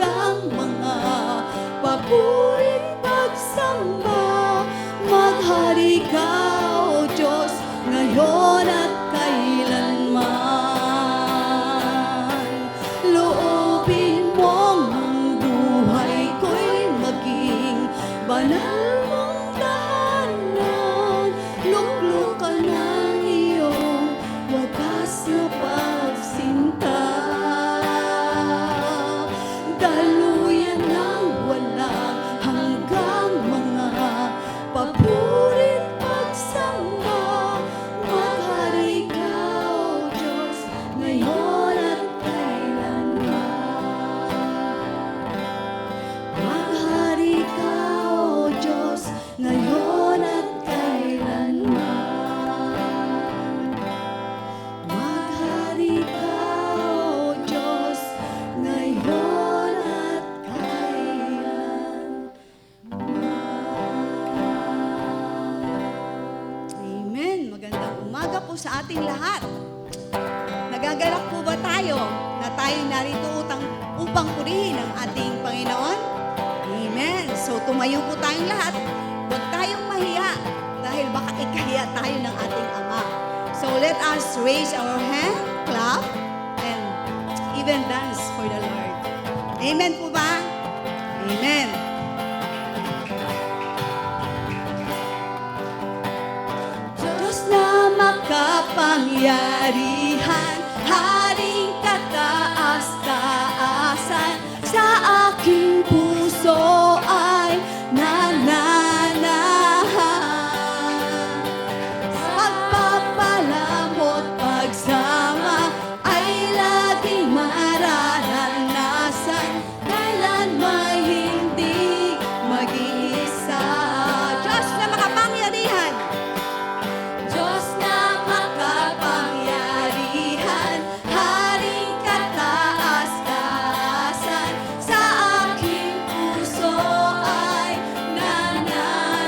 hanggang mga papuri pagsamba. Maghari ka, O Diyos, ngayon at kailanman. Loobin mong ang buhay ko'y maging banal mong tahanan. Luklukan ng iyong wagas na pagsinta. Daluyan ng walang hanggang mga papuri pagsamba. Maghari ka, O Diyos, ngayon at kailanman. Maghari ka, O Diyos, ngayon at kailanman. Maghari ka, O Diyos, ngayon at kailanman. Amen. Magandang umaga po sa ating lahat. Nagagalak po ba tayo na tayo narito upang purihin ang ating Panginoon? Amen. So tumayo po tayong lahat. Huwag tayong mahiya dahil baka ikahiya tayo ng ating Ama. So let us raise our hand, clap, and even dance for the Lord. Amen po ba? Amen. Diyos na makapangyarihan, Haring kataas-taasan, sa aking puso ay nananahan. Pagpapalamot, pagsama ay laging mararanasan, kailan may hindi mag-iisa. Diyos na makapangyarihan, Diyos na makapangyarihan, Haring kataas-taasan, sa aking puso ay nananahan.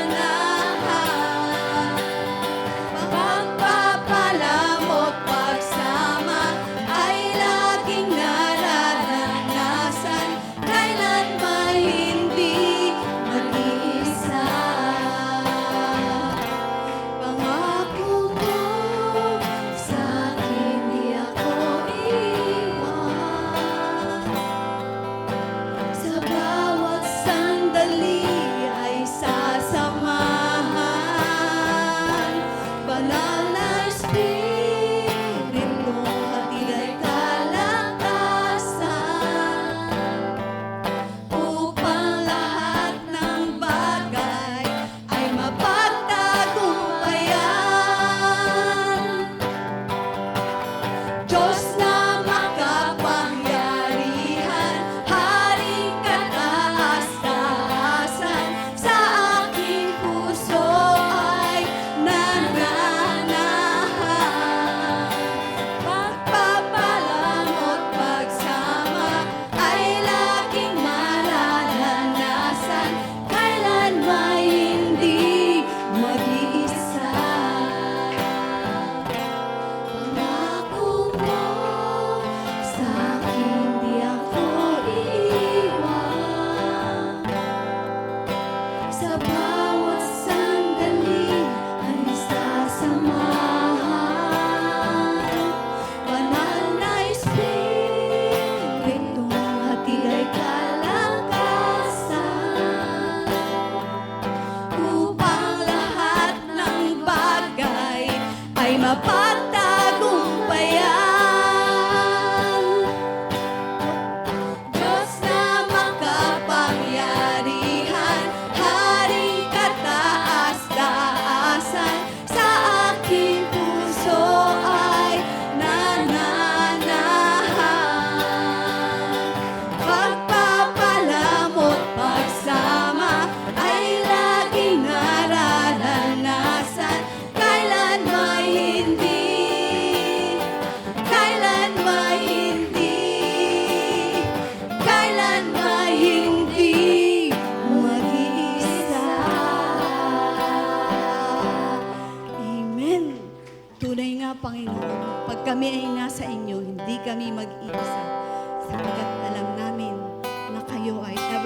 Pagpapalamot, pagsama ay laging nararanasan, kailan may hindi mag-iisa. Pangako mo sa'kin, di ako iwan. Sa bawat sandali ay sasamahan. Banal na Espiritu, hatid ay kalakasan, upang lahat ng bagay ay mapagtagumpayan. Diyos na makapangyarihan, Haring kataas-taasan, sa aking puso ay nananahan. Pagpapalamot, pagsama ay laging mararanasan, kailan may hindi mag-iisa. Pangako mo sa'kin, di ako iiwan. Sa bawat sandali ay sasamahan. Banal na Espiritu, hatid ay kalakasan, upang lahat ng bagay ay mapagtagumpayan. Diyos na makapangyarihan, Haring kataas-taasan, sa aking puso ay nananahan. Pagpapalamot, pagsama ay laging nararanasan, kailan may hindi mag-iisa. Amen. Tunay nga, Panginoon, pag kami ay nasa inyo, hindi kami mag-iisa, sapagkat alam namin na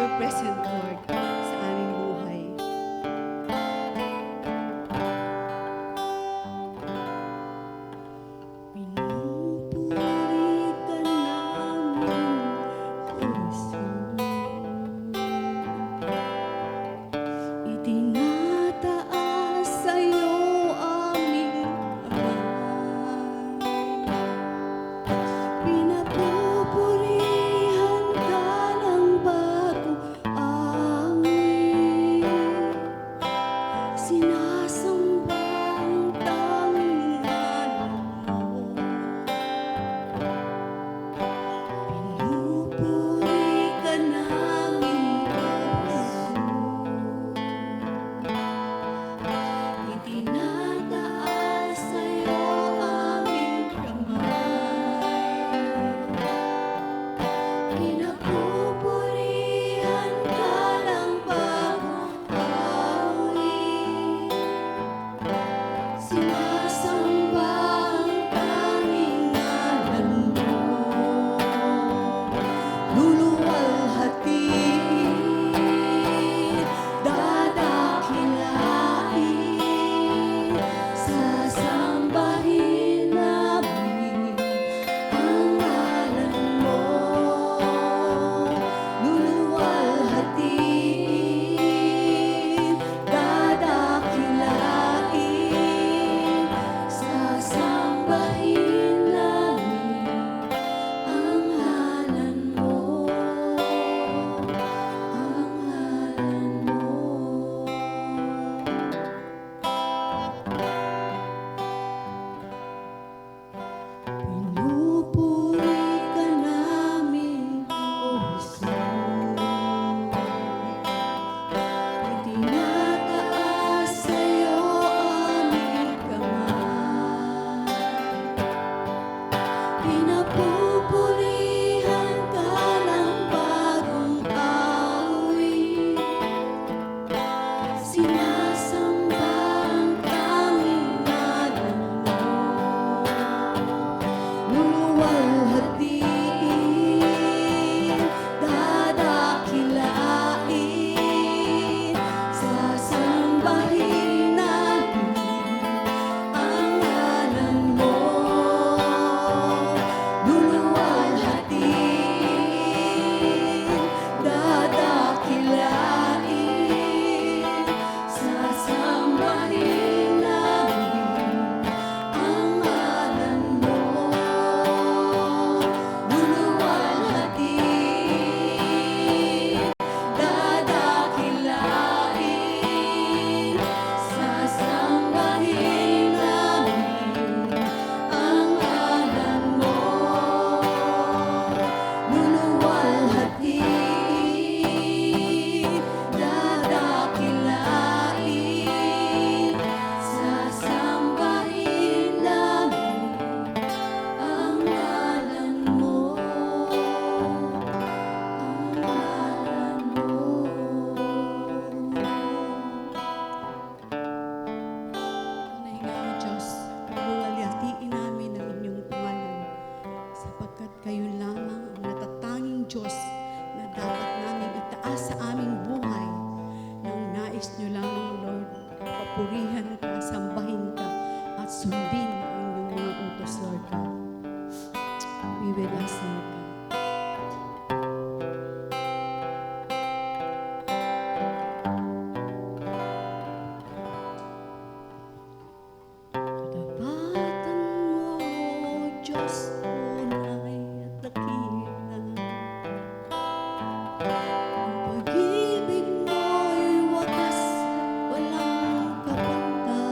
ever present, Lord, sa aming buhay. Pinupuri ka namin, O Jesus. Itinataas sa'yo aming kamay. Pinapupurihan ka ng bagong awit. Sinasamba ang tanging ngalan mo. Pinupuri ka namin, O Jesus. Itinataas sa'yo aming kamay. Pinapupurihan ka ng bagong awit. Sinasamba ang tanging ngalan mo. Luluwalhatiin, dadakilain, sasambahin namin ang ngalan mo. Luluwalhatiin, dadakilain, sasambahin namin ang ngalan mo. Ang ngalan mo. Pinupuri ka namin, O Jesus. Itinataas sa'yo aming kamay. Pinapupurihan ka ng bagong awit. Sinasamba ang tanging ngalan mo. Luluwalhatiin, dadakilain, sasambahin namin ang ngalan mo. Luluwalhatiin, dadakilain, sasambahin namin ang ngalan mo. Luluwalhatiin, dadakilain, sasambahin namin ang ngalan mo. Luluwalhatiin, dadakilain, sasambahin namin ang ngalan mo. Ang ngalan mo. Nahinga mo, Diyos, luwalhatiin namin ang inyong pangalan, sapagkat kayo lamang ang natatanging Diyos na dapat namin itaas sa aming buhay. Nang nais nyo lamang, Lord, papurihan ka, sambahin ka, at sundin ang inyong mga utos, Lord God. Be with us, Lord God. Katapatan mo, O Diyos, tunay at dakila. Ang pag-ibig mo'y wagas at walang kapantay.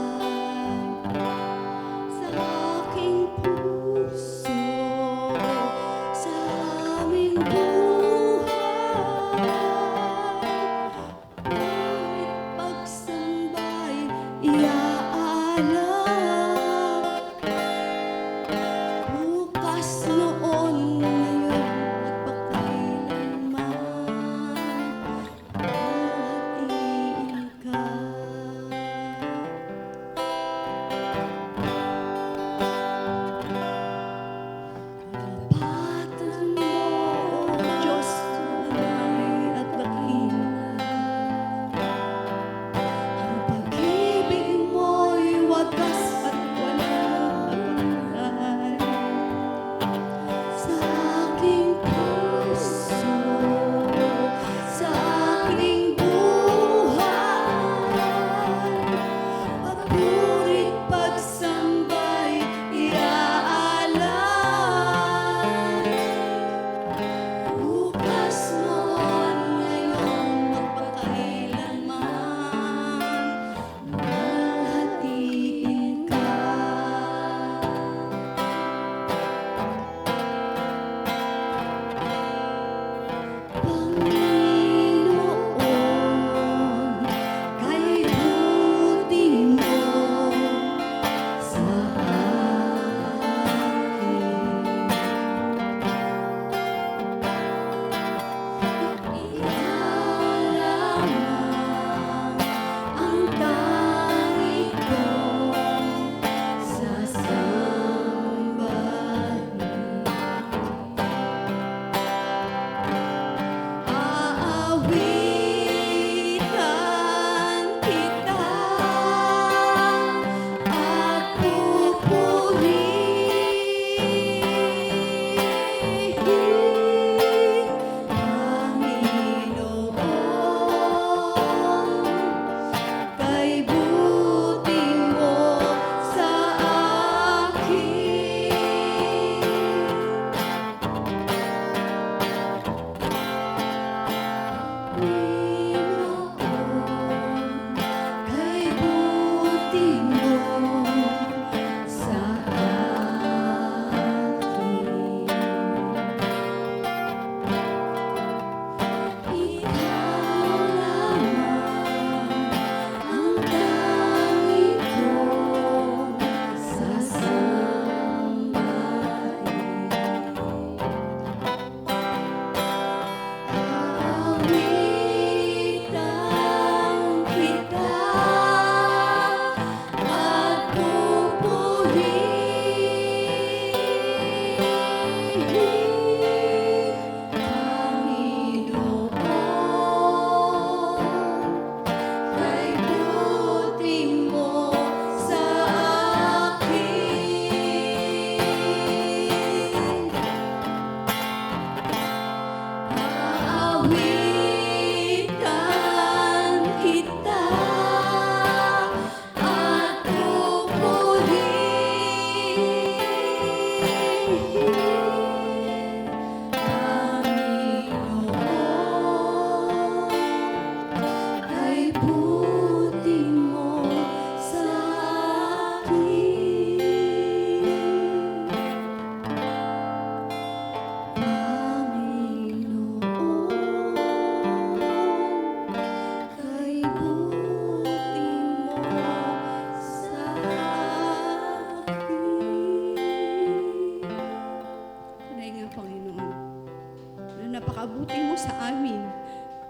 napakabuti mo sa amin.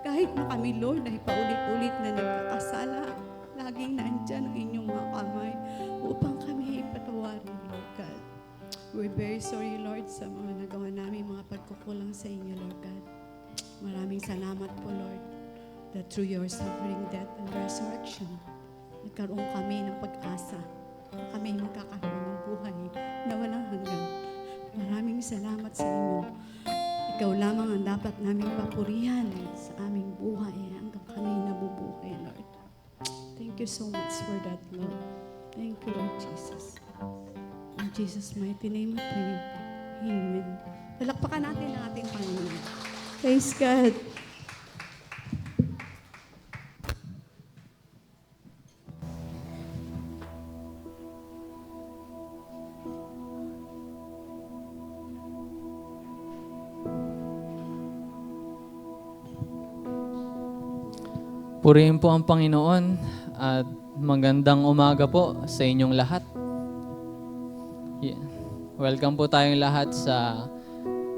Kahit na kami, Lord, ay paulit-ulit na nagkakasala, laging nandyan ang inyong mga kamay upang kami ipatawarin, Lord God. We're very sorry, Lord, sa mga nagawa namin, mga pagkukulang sa inyo, Lord God. Maraming salamat po, Lord, that through your suffering, death, and resurrection, nagkaroon kami ng pag-asa. Kami magkakaroon ng buhay na walang hanggan. Maraming salamat sa inyo. Ikaw lamang ang dapat naming papurihan sa aming buhay hanggang kami nabubuhay, Lord. Thank you so much for that, Lord. Thank you, Lord Jesus. In Jesus' mighty name we pray. Amen. Palakpakan natin ang ating Panginoon. Praise God. Purihin po ang Panginoon at magandang umaga po sa inyong lahat. Welcome po tayong lahat sa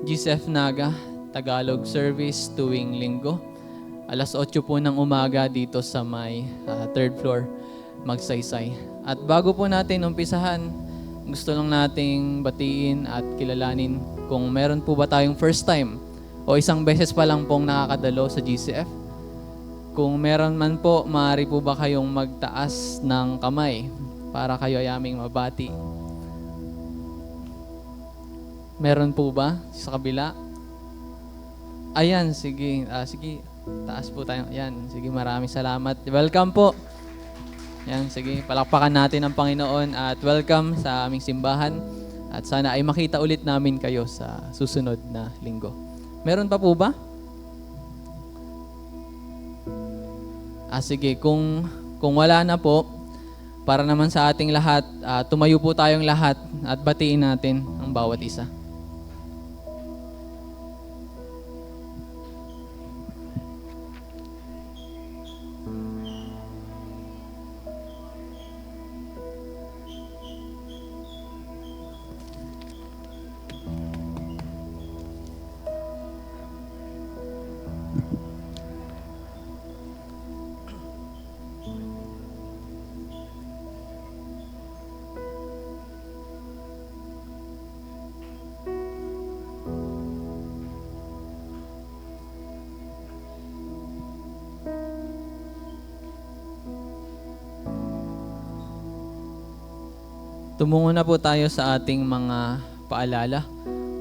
GCF Naga Tagalog Service tuwing linggo. Alas 8 po ng umaga dito sa may third floor, Magsaysay. At bago po natin umpisahan, gusto lang nating batiin at kilalanin kung meron po ba tayong first time o isang beses pa lang pong nakakadalo sa GCF. Kung meron man po, maaari po ba kayong magtaas ng kamay para kayo ay aming mabati? Meron po ba sa kabila? Ayan, sige. Sige, taas po tayo. Ayan, sige, maraming salamat. Welcome po. Ayan, sige, palakpakan natin ang Panginoon at welcome sa aming simbahan. At sana ay makita ulit namin kayo sa susunod na linggo. Meron pa po ba? Sige, kung wala na po, para naman sa ating lahat, tumayo po tayong lahat at batiin natin ang bawat isa. Tumungo na po tayo sa ating mga paalala.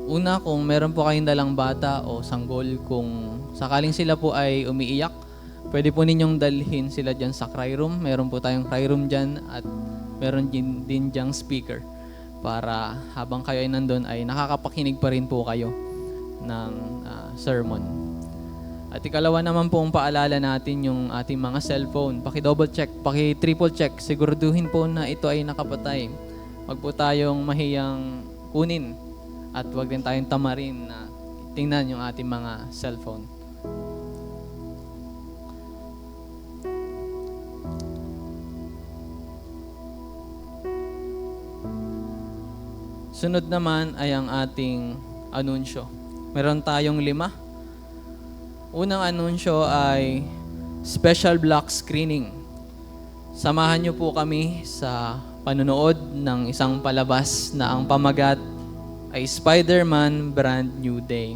Una, kung meron po kayong dalang bata o sanggol, kung sakaling sila po ay umiiyak, pwede po ninyong dalhin sila dyan sa cry room. Meron po tayong cry room dyan at meron din dyang speaker para habang kayo ay nandun ay nakakapakinig pa rin po kayo ng sermon. At ikalawa naman po ang paalala natin yung ating mga cellphone. Paki-double check, paki-triple check. Siguraduhin po na ito ay nakapatay. Huwag po tayong mahiyang kunin at huwag din tayong tamarin na tingnan yung ating mga cellphone. Sunod naman ay ang ating anunsyo. Meron tayong 5. Unang anunsyo ay special block screening. Samahan niyo po kami sa panonood ng isang palabas na ang pamagat ay Spider-Man Brand New Day.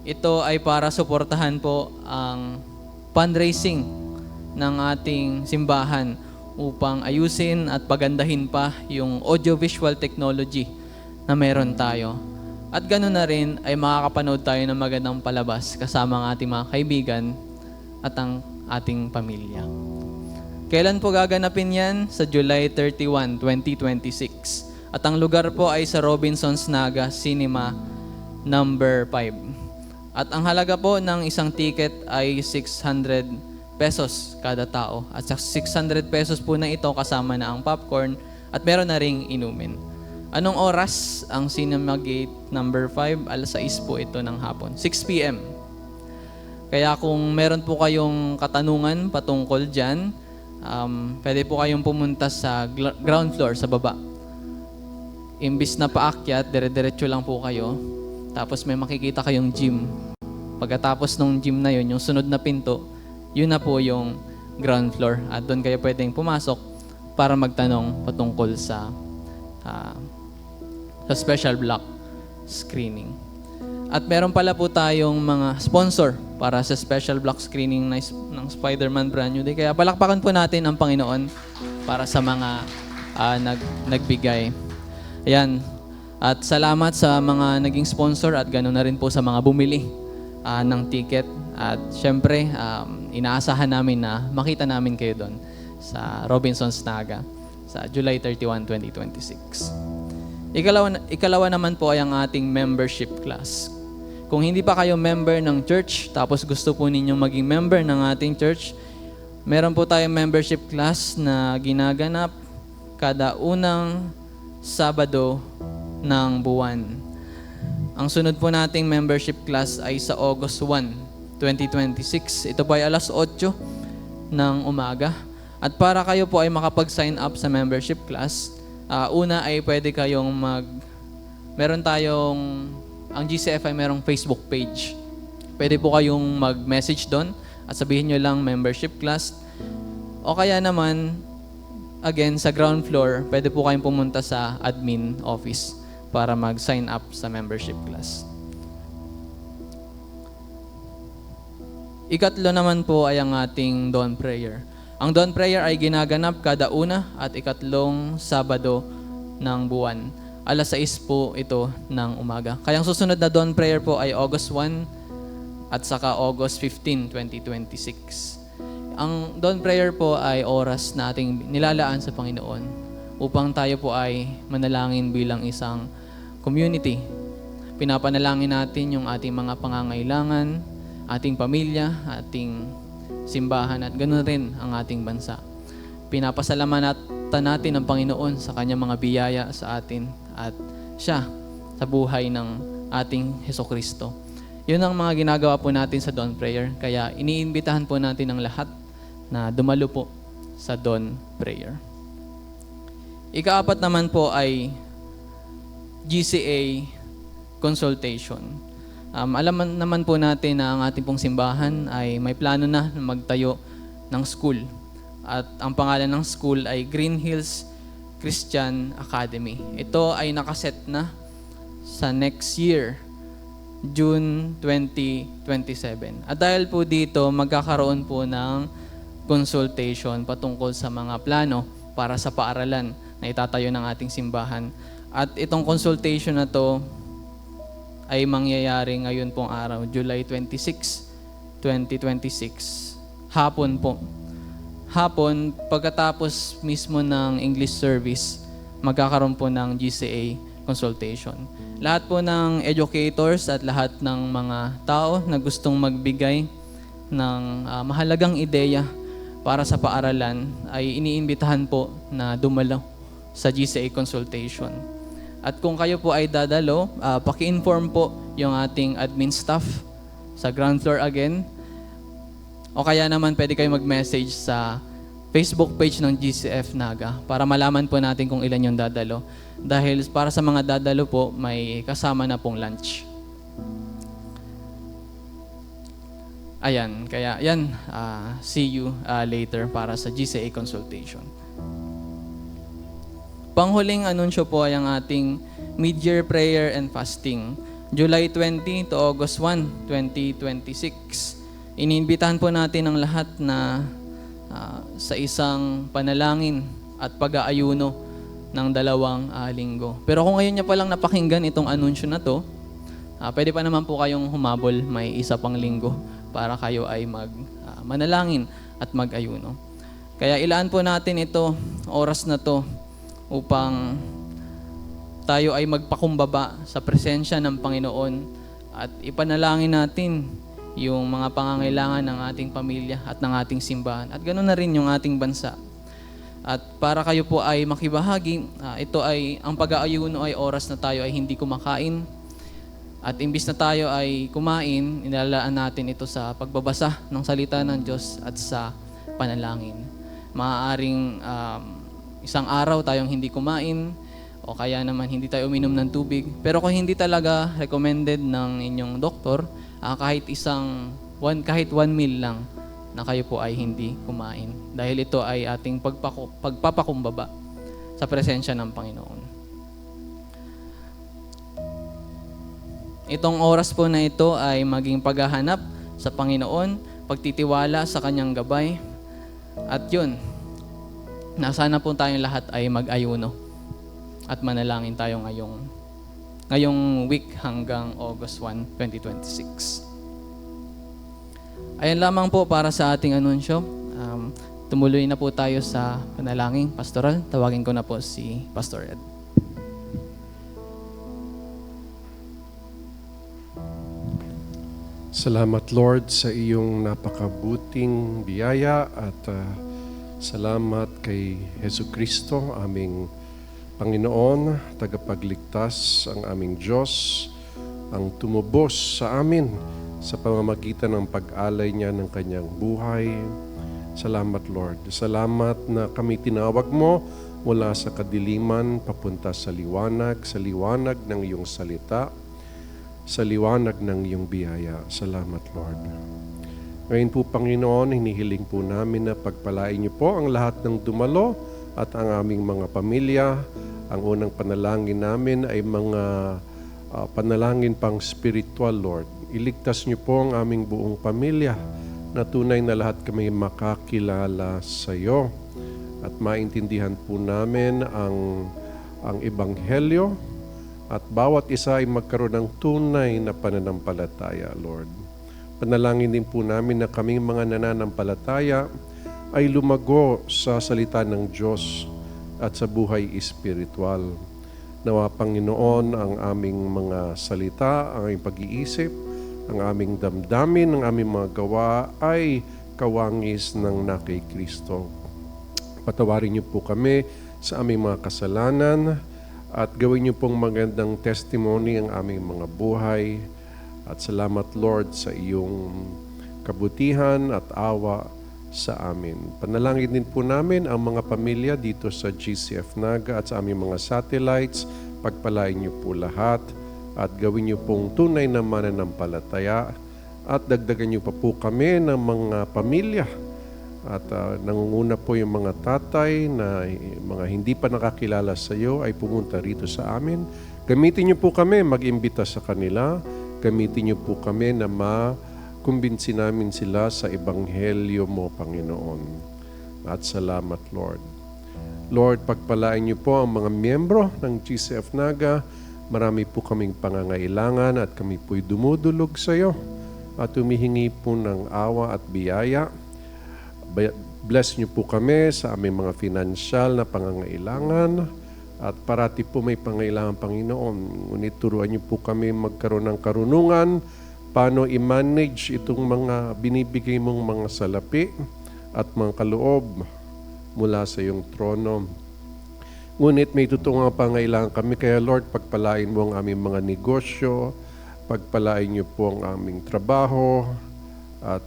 Ito ay para suportahan po ang fundraising ng ating simbahan upang ayusin at pagandahin pa yung audiovisual technology na meron tayo. At ganoon na rin ay makakapanood tayo ng magandang palabas kasama ang ating mga kaibigan at ang ating pamilya. Kailan po gaganapin yan? Sa July 31, 2026. At ang lugar po ay sa Robinsons Naga Cinema number 5. At ang halaga po ng isang ticket ay 600 pesos kada tao. At sa 600 pesos po na ito kasama na ang popcorn at meron na ring inumin. Anong oras ang Cinema Gate number 5? Alas 6 po ito ng hapon. 6 p.m. Kaya kung meron po kayong katanungan patungkol dyan, pwede po kayong pumunta sa ground floor, sa baba. Imbis na paakyat, dire-diretso lang po kayo. Tapos may makikita kayong gym. Pagkatapos ng gym na yun, yung sunod na pinto, yun na po yung ground floor. At doon kayo pwedeng pumasok para magtanong patungkol sa special block screening. At meron pala po tayong mga sponsor para sa special block screening ng Spider-Man Brand New Day. Kaya palakpakan po natin ang Panginoon para sa mga nagbigay. Ayan. At salamat sa mga naging sponsor at ganoon na rin po sa mga bumili ng ticket. At syempre, inaasahan namin na makita namin kayo doon sa Robinsons Naga sa July 31, 2026. Ikalawa naman po ay ang ating membership class. Kung hindi pa kayo member ng church, tapos gusto po ninyong maging member ng ating church, meron po tayong membership class na ginaganap kada unang Sabado ng buwan. Ang sunod po nating membership class ay sa August 1, 2026. Ito po ay alas 8 ng umaga. At para kayo po ay makapag-sign up sa membership class, una ay pwede kayong meron tayong, ang GCF ay merong Facebook page. Pwede po kayong mag-message doon at sabihin nyo lang membership class. O kaya naman, again, sa ground floor, pwede po kayong pumunta sa admin office para mag-sign up sa membership class. Ikatlo naman po ay ang ating dawn prayer. Ang dawn prayer ay ginaganap kada una at ikatlong Sabado ng buwan. Alas 6 po ito ng umaga. Kaya ang susunod na dawn prayer po ay August 1 at saka August 15, 2026. Ang dawn prayer po ay oras na ating nilalaan sa Panginoon upang tayo po ay manalangin bilang isang community. Pinapanalangin natin yung ating mga pangangailangan, ating pamilya, ating simbahan at ganoon rin ang ating bansa. Pinapasalamatan natin ang Panginoon sa kanyang mga biyaya sa atin at siya sa buhay ng ating Hesukristo. Yun ang mga ginagawa po natin sa dawn prayer. Kaya iniimbitahan po natin ang lahat na dumalo po sa dawn prayer. Ikaapat naman po ay GCA consultation. Alam naman po natin na ang ating pong simbahan ay may plano na magtayo ng school. At ang pangalan ng school ay Green Hills Christian Academy. Ito ay nakaset na sa next year, June 2027. At dahil po dito, magkakaroon po ng consultation patungkol sa mga plano para sa paaralan na itatayo ng ating simbahan. At itong consultation na to ay mangyayari ngayon pong araw, July 26, 2026. Hapon po. Hapon, pagkatapos mismo ng English service, magkakaroon po ng GCA consultation. Lahat po ng educators at lahat ng mga tao na gustong magbigay ng mahalagang ideya para sa paaralan, ay iniimbitahan po na dumalo sa GCA consultation. At kung kayo po ay dadalo, paki-inform po yung ating admin staff sa ground floor again. O kaya naman pwede kayo mag-message sa Facebook page ng GCF Naga para malaman po natin kung ilan yung dadalo. Dahil para sa mga dadalo po, may kasama na pong lunch. Ayan, kaya yan, see you later para sa GCA consultation. Panghuling anunsyo po ay ang ating mid-year prayer and fasting. July 20 to August 1, 2026. Iniimbitahan po natin ang lahat na sa isang panalangin at pag-aayuno ng 2 linggo. Pero kung ngayon niya palang napakinggan itong anunsyo na to, pwede pa naman po kayong humabol, may isa pang linggo para kayo ay manalangin at mag-ayuno. Kaya ilaan po natin ito, oras na to, upang tayo ay magpakumbaba sa presensya ng Panginoon at ipanalangin natin yung mga pangangailangan ng ating pamilya at ng ating simbahan. At ganoon na rin yung ating bansa. At para kayo po ay makibahagi, ito ay, ang pag-aayuno ay oras na tayo ay hindi kumakain. At imbis na tayo ay kumain, inalaan natin ito sa pagbabasa ng salita ng Diyos at sa panalangin. Maaaring isang araw tayong hindi kumain o kaya naman hindi tayo uminom ng tubig. Pero kung hindi talaga recommended ng inyong doktor, kahit kahit 1 meal lang na kayo po ay hindi kumain. Dahil ito ay ating pagpapakumbaba sa presensya ng Panginoon. Itong oras po na ito ay maging paghahanap sa Panginoon, pagtitiwala sa Kanyang gabay. At yun, nasana po tayong lahat ay mag-ayuno at manalangin tayo ngayong week hanggang August 1, 2026. Ayan lamang po para sa ating anunsyo. Tumuloy na po tayo sa panalangin pastoral. Tawagin ko na po si Pastor Ed. Salamat Lord sa iyong napakabuting biyaya at salamat kay Jesucristo, aming Panginoon, tagapagligtas, ang aming Diyos, ang tumubos sa amin sa pamamagitan ng pag-alay niya ng kanyang buhay. Salamat Lord. Salamat na kami tinawag mo mula sa kadiliman papunta sa liwanag ng iyong salita, sa liwanag ng iyong biyaya. Salamat, Lord. Ngayon po, Panginoon, hinihiling po namin na pagpalain niyo po ang lahat ng dumalo at ang aming mga pamilya. Ang unang panalangin namin ay mga panalangin pang spiritual, Lord. Iligtas niyo po ang aming buong pamilya na tunay na lahat kami makakilala sa iyo at maintindihan po namin ang ebanghelyo at bawat isa ay magkaroon ng tunay na pananampalataya, Lord. Panalangin din po namin na kaming mga nananampalataya ay lumago sa salita ng Diyos at sa buhay espiritual. Nawa, Panginoon, ang aming mga salita, ang aming pag-iisip, ang aming damdamin, ang aming mga gawa ay kawangis ng na kay Kristo. Patawarin niyo po kami sa aming mga kasalanan at gawin niyo pong magandang testimony ang aming mga buhay. At salamat, Lord, sa iyong kabutihan at awa sa amin. Panalangin din po namin ang mga pamilya dito sa GCF Naga at sa aming mga satellites. Pagpalain niyo po lahat at gawin niyo pong tunay na mananampalataya at dagdagan niyo pa po kami ng mga pamilya. At nangunguna po yung mga tatay na mga hindi pa nakakilala sa iyo ay pumunta rito sa amin. Gamitin niyo po kami, mag-imbita sa kanila. Gamitin niyo po kami na makumbinsi namin sila sa ebanghelyo mo, Panginoon. At salamat, Lord. Lord, pagpalain niyo po ang mga miyembro ng GCF Naga. Marami po kaming pangangailangan at kami po'y dumudulog sa iyo at humihingi po ng awa at biyaya. Bless niyo po kami sa aming mga financial na pangangailangan at parati po may pangailangan, Panginoon. Ngunit turuan niyo po kami magkaroon ng karunungan paano i-manage itong mga binibigay mong mga salapi at mga kaloob mula sa iyong trono. Ngunit may totoong mga pangailangan kami, kaya Lord, pagpalain mo ang aming mga negosyo, pagpalain niyo po ang aming trabaho, at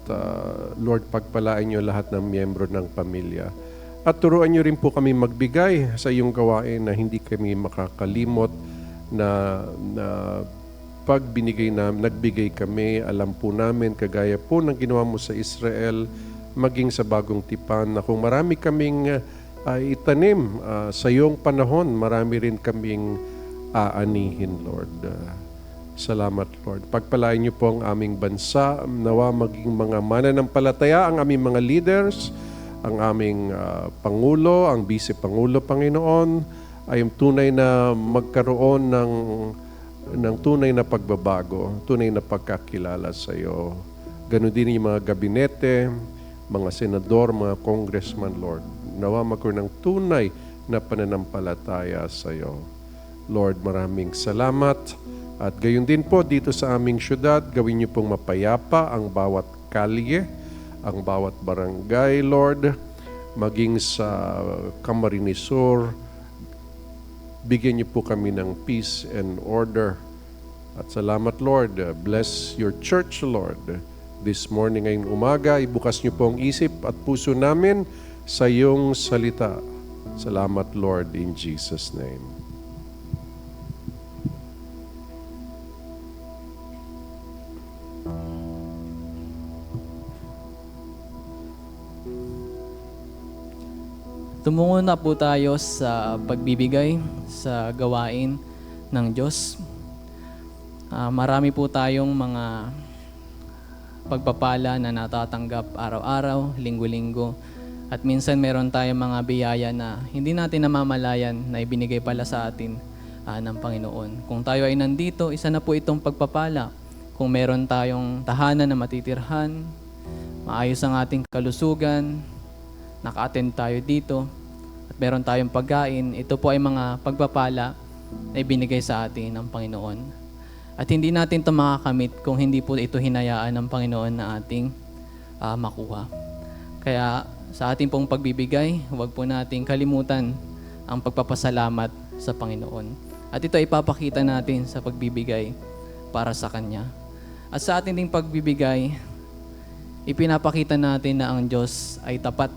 Lord, pagpalain niyo lahat ng miyembro ng pamilya. At turuan niyo rin po kami magbigay sa iyong gawain na hindi kami makakalimot na pag nagbigay kami, alam po namin, kagaya po ng ginawa mo sa Israel, maging sa bagong tipan, na kung marami kaming itanim sa iyong panahon, marami rin kaming aanihin, Lord. Salamat, Lord. Pagpalain niyo po ang aming bansa, nawa maging mga mananampalataya ang aming mga leaders, ang aming Pangulo, ang Vice Pangulo, Panginoon, ay tunay na magkaroon ng tunay na pagbabago, tunay na pagkakilala sa iyo. Ganon din yung mga gabinete, mga senador, mga congressman, Lord. Nawa magkaroon ng tunay na pananampalataya sa iyo. Lord, maraming salamat. At gayon din po dito sa aming syudad, gawin niyo pong mapayapa ang bawat kalye, ang bawat barangay, Lord, maging sa Camarines Sur. Bigyan niyo po kami ng peace and order. At salamat, Lord. Bless your church, Lord. This morning, ngayong umaga, ibukas niyo po ang isip at puso namin sa iyong salita. Salamat, Lord, in Jesus' name. Tumungo na po tayo sa pagbibigay sa gawain ng Diyos. Marami po tayong mga pagpapala na natatanggap araw-araw, linggo-linggo. At minsan meron tayong mga biyaya na hindi natin namamalayan na ibinigay pala sa atin ng Panginoon. Kung tayo ay nandito, isa na po itong pagpapala. Kung meron tayong tahanan na matitirhan, maayos ang ating kalusugan, naka-attend tayo dito, at meron tayong pagkain, ito po ay mga pagpapala na ibinigay sa atin ng Panginoon. At hindi natin ito makakamit kung hindi po ito hinayaan ng Panginoon na ating makuha. Kaya sa ating pong pagbibigay, huwag po nating kalimutan ang pagpapasalamat sa Panginoon. At ito ay ipapakita natin sa pagbibigay para sa Kanya. At sa ating ding pagbibigay, ipinapakita natin na ang Diyos ay tapat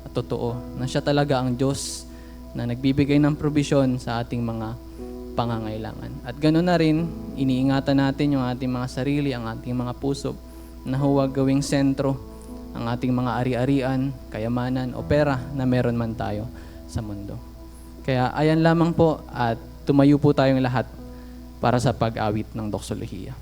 at totoo, na siya talaga ang Diyos na nagbibigay ng probisyon sa ating mga pangangailangan. At ganoon na rin, iniingatan natin yung ating mga sarili, ang ating mga puso, na huwag gawing sentro ang ating mga ari-arian, kayamanan o pera na meron man tayo sa mundo. Kaya ayan lamang po at tumayo po tayong lahat para sa pag-awit ng doksolohiya.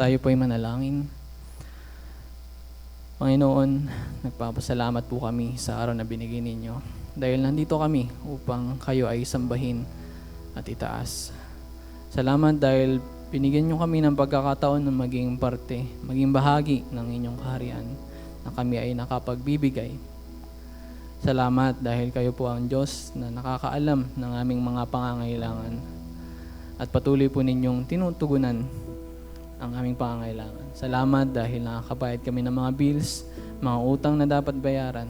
Tayo po ay manalangin. Panginoon, nagpapasalamat po kami sa araw na binigay ninyo. Dahil nandito kami upang kayo ay sambahin at itaas. Salamat dahil binigyan nyo kami ng pagkakataon na maging parte, maging bahagi ng inyong kaharian na kami ay nakapagbibigay. Salamat dahil kayo po ang Diyos na nakakaalam ng aming mga pangangailangan at patuloy po ninyong tinutugunan ang aming pangangailangan. Salamat dahil nakakabayad kami ng mga bills, mga utang na dapat bayaran.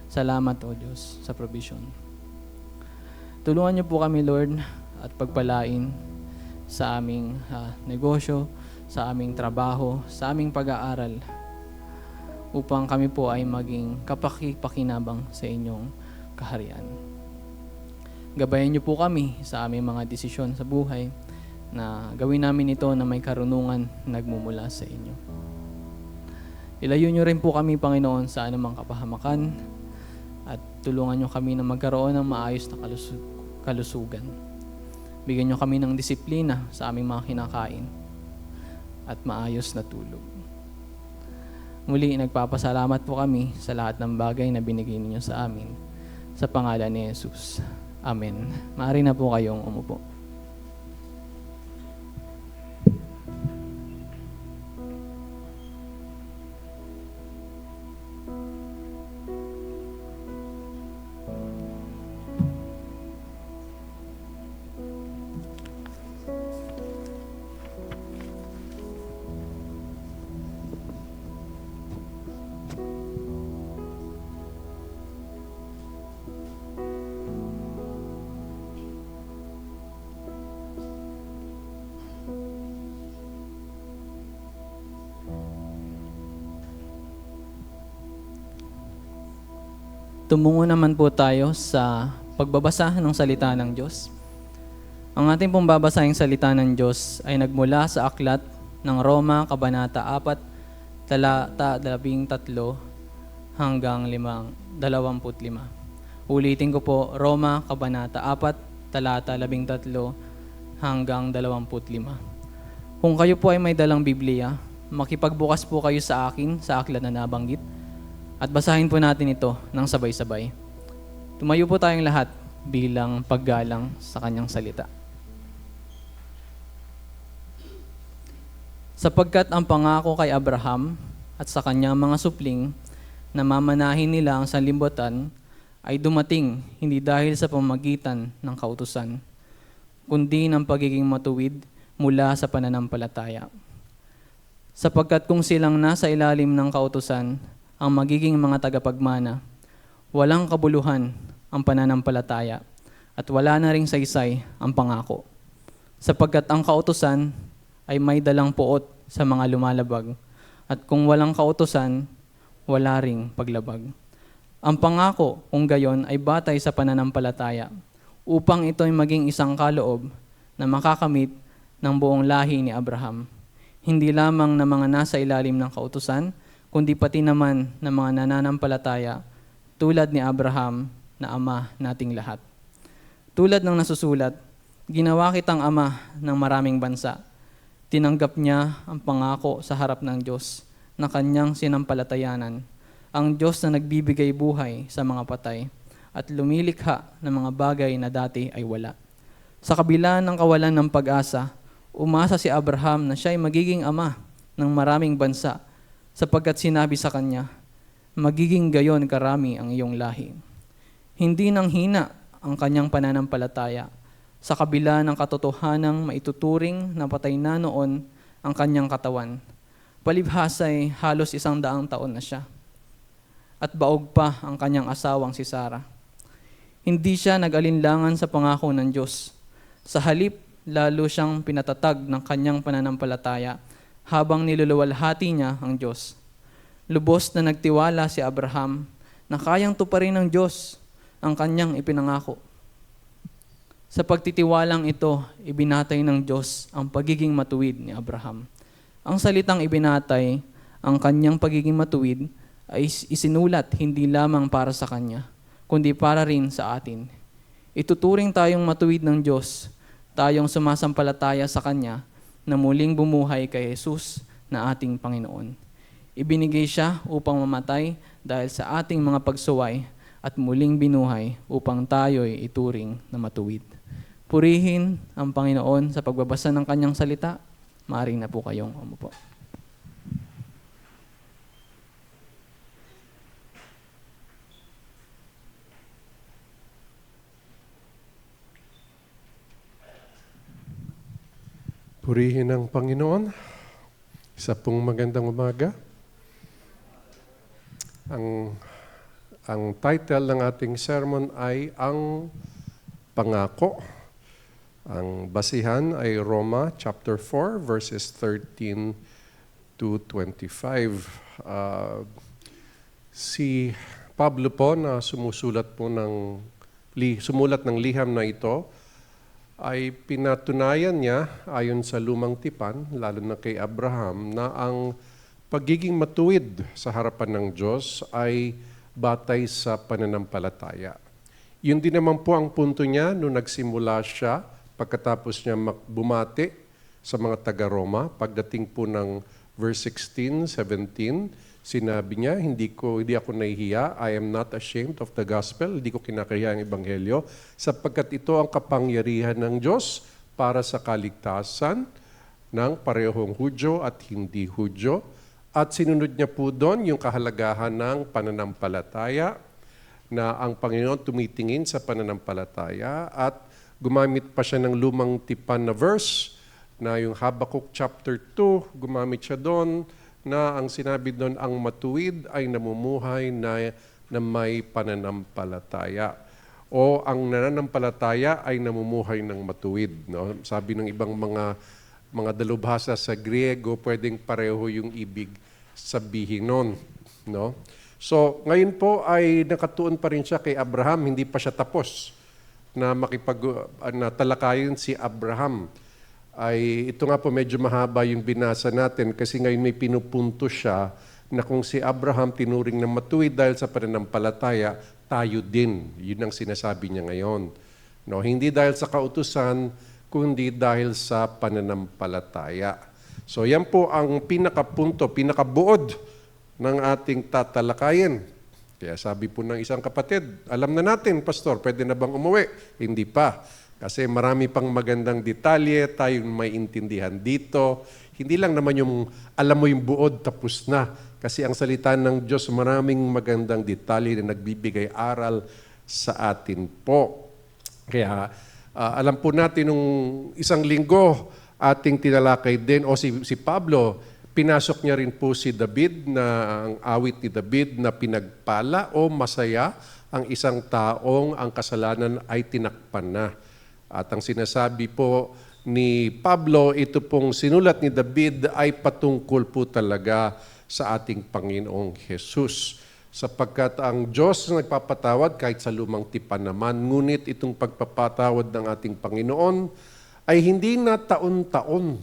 Salamat, O Diyos, sa provision. Tulungan niyo po kami, Lord, at pagpalain sa aming negosyo, sa aming trabaho, sa aming pag-aaral, upang kami po ay maging kapaki-pakinabang sa inyong kaharian. Gabayan niyo po kami sa aming mga desisyon sa buhay, na gawin namin ito na may karunungan nagmumula sa inyo. Ilayo niyo rin po kami, Panginoon, sa anumang kapahamakan at tulungan niyo kami na magkaroon ng maayos na kalusugan. Bigyan niyo kami ng disiplina sa aming mga kinakain at maayos na tulog. Muli, nagpapasalamat po kami sa lahat ng bagay na binigay ninyo sa amin. Sa pangalan ni Jesus. Amen. Maaari na po kayong umupo. Tumungo naman po tayo sa pagbabasa ng salita ng Diyos. Ang ating pong babasahing salita ng Diyos ay nagmula sa aklat ng Roma, Kabanata 4, talata 13 hanggang 25. Ulitin ko po, Roma, Kabanata 4, talata 13 hanggang 25. Kung kayo po ay may dalang Biblia, makipagbukas po kayo sa akin sa aklat na nabanggit. At basahin po natin ito ng sabay-sabay. Tumayo po tayong lahat bilang paggalang sa kanyang salita. Sapagkat ang pangako kay Abraham at sa kanyang mga supling na mamanahin nila ang sanlibutan ay dumating hindi dahil sa pamamagitan ng kautusan, kundi ng pagiging matuwid mula sa pananampalataya. Sapagkat kung silang nasa ilalim ng kautusan, ang magiging mga tagapagmana, walang kabuluhan ang pananampalataya at wala na ring saysay ang pangako. Sapagkat ang kautusan ay may dalang puot sa mga lumalabag at kung walang kautusan, wala ring paglabag. Ang pangako, kung gayon, ay batay sa pananampalataya upang ito ay maging isang kaloob na makakamit ng buong lahi ni Abraham. Hindi lamang ng mga nasa ilalim ng kautusan, kundi pati naman ng mga nananampalataya tulad ni Abraham na ama nating lahat. Tulad ng nasusulat, ginawa kitang ama ng maraming bansa. Tinanggap niya ang pangako sa harap ng Diyos na kanyang sinampalatayanan, ang Diyos na nagbibigay buhay sa mga patay at lumilikha ng mga bagay na dati ay wala. Sa kabila ng kawalan ng pag-asa, umasa si Abraham na siya ay magiging ama ng maraming bansa, sapagkat sinabi sa kanya, magiging gayon karami ang iyong lahi. Hindi nang hina ang kanyang pananampalataya sa kabila ng katotohanang maituturing na patay na noon ang kanyang katawan. Palibhasay halos 100 taon na siya. At baog pa ang kanyang asawang si Sarah. Hindi siya nag-alinlangan sa pangako ng Diyos. Sa halip, lalo siyang pinatatag ng kanyang pananampalataya habang niluluwalhati niya ang Diyos. Lubos na nagtiwala si Abraham na kayang tuparin ng Diyos ang kanyang ipinangako. Sa pagtitiwalang ito, ibinatay ng Diyos ang pagiging matuwid ni Abraham. Ang salitang ibinatay, ang kanyang pagiging matuwid, ay isinulat hindi lamang para sa kanya, kundi para rin sa atin. Ituturing tayong matuwid ng Diyos, tayong sumasampalataya sa Kanya, na muling bumuhay kay Jesus na ating Panginoon. Ibinigay siya upang mamatay dahil sa ating mga pagsuway at muling binuhay upang tayo'y ituring na matuwid. Purihin ang Panginoon sa pagbabasa ng kanyang salita. Maaari na po kayong umupo. Purihin ang Panginoon. Isa pong magandang umaga. Ang title ng ating sermon ay Ang Pangako. Ang basihan ay Roma chapter 4 verses 13 to 25. Si Pablo po na sumulat ng liham na ito ay pinatunayan niya ayon sa lumang tipan, lalo na kay Abraham, na ang pagiging matuwid sa harapan ng Diyos ay batay sa pananampalataya. Yun din naman po ang punto niya nung nagsimula siya pagkatapos niya bumati sa mga taga-Roma. Pagdating po ng verse 16, 17, sinabi niya, hindi ako nahihiya, I am not ashamed of the gospel, hindi ko kinakahiya ang ebanghelyo, sapagkat ito ang kapangyarihan ng Diyos para sa kaligtasan ng parehong Hudyo at hindi Hudyo. At sinunod niya po doon yung kahalagahan ng pananampalataya, na ang Panginoon tumitingin sa pananampalataya, at gumamit pa siya ng lumang tipan na verse, na yung Habakkuk chapter 2, gumamit siya doon, na ang sinabi doon, ang matuwid ay namumuhay na may pananampalataya. O ang nananampalataya ay namumuhay ng matuwid. No? Sabi ng ibang mga dalubhasa sa Griego, pwedeng pareho yung ibig sabihin nun. No? So, ngayon po ay nakatuon pa rin siya kay Abraham, hindi pa siya tapos na talakayin si Abraham. Ito nga po medyo mahaba yung binasa natin kasi ngayon may pinupunto siya na kung si Abraham tinuring na matuwid dahil sa pananampalataya, tayo din. Yun ang sinasabi niya ngayon. No, hindi dahil sa kautusan, kundi dahil sa pananampalataya. So yan po ang pinakapunto, pinakabuod ng ating tatalakayin. Kaya sabi po ng isang kapatid, alam na natin, Pastor, pwede na bang umuwi? Hindi pa. Kasi marami pang magandang detalye, tayong may intindihan dito. Hindi lang naman yung alam mo yung buod, tapos na. Kasi ang salita ng Diyos, maraming magandang detalye na nagbibigay aral sa atin po. Kaya alam po natin nung isang linggo, ating tinalakay din, o si Pablo, pinasok niya rin po si David, na ang awit ni David na pinagpala o masaya ang isang taong ang kasalanan ay tinakpan na. At ang sinasabi po ni Pablo, ito pong sinulat ni David ay patungkol po talaga sa ating Panginoong Jesus. Sapagkat ang Diyos nagpapatawad kahit sa lumang tipan naman, ngunit itong pagpapatawad ng ating Panginoon ay hindi na taon-taon.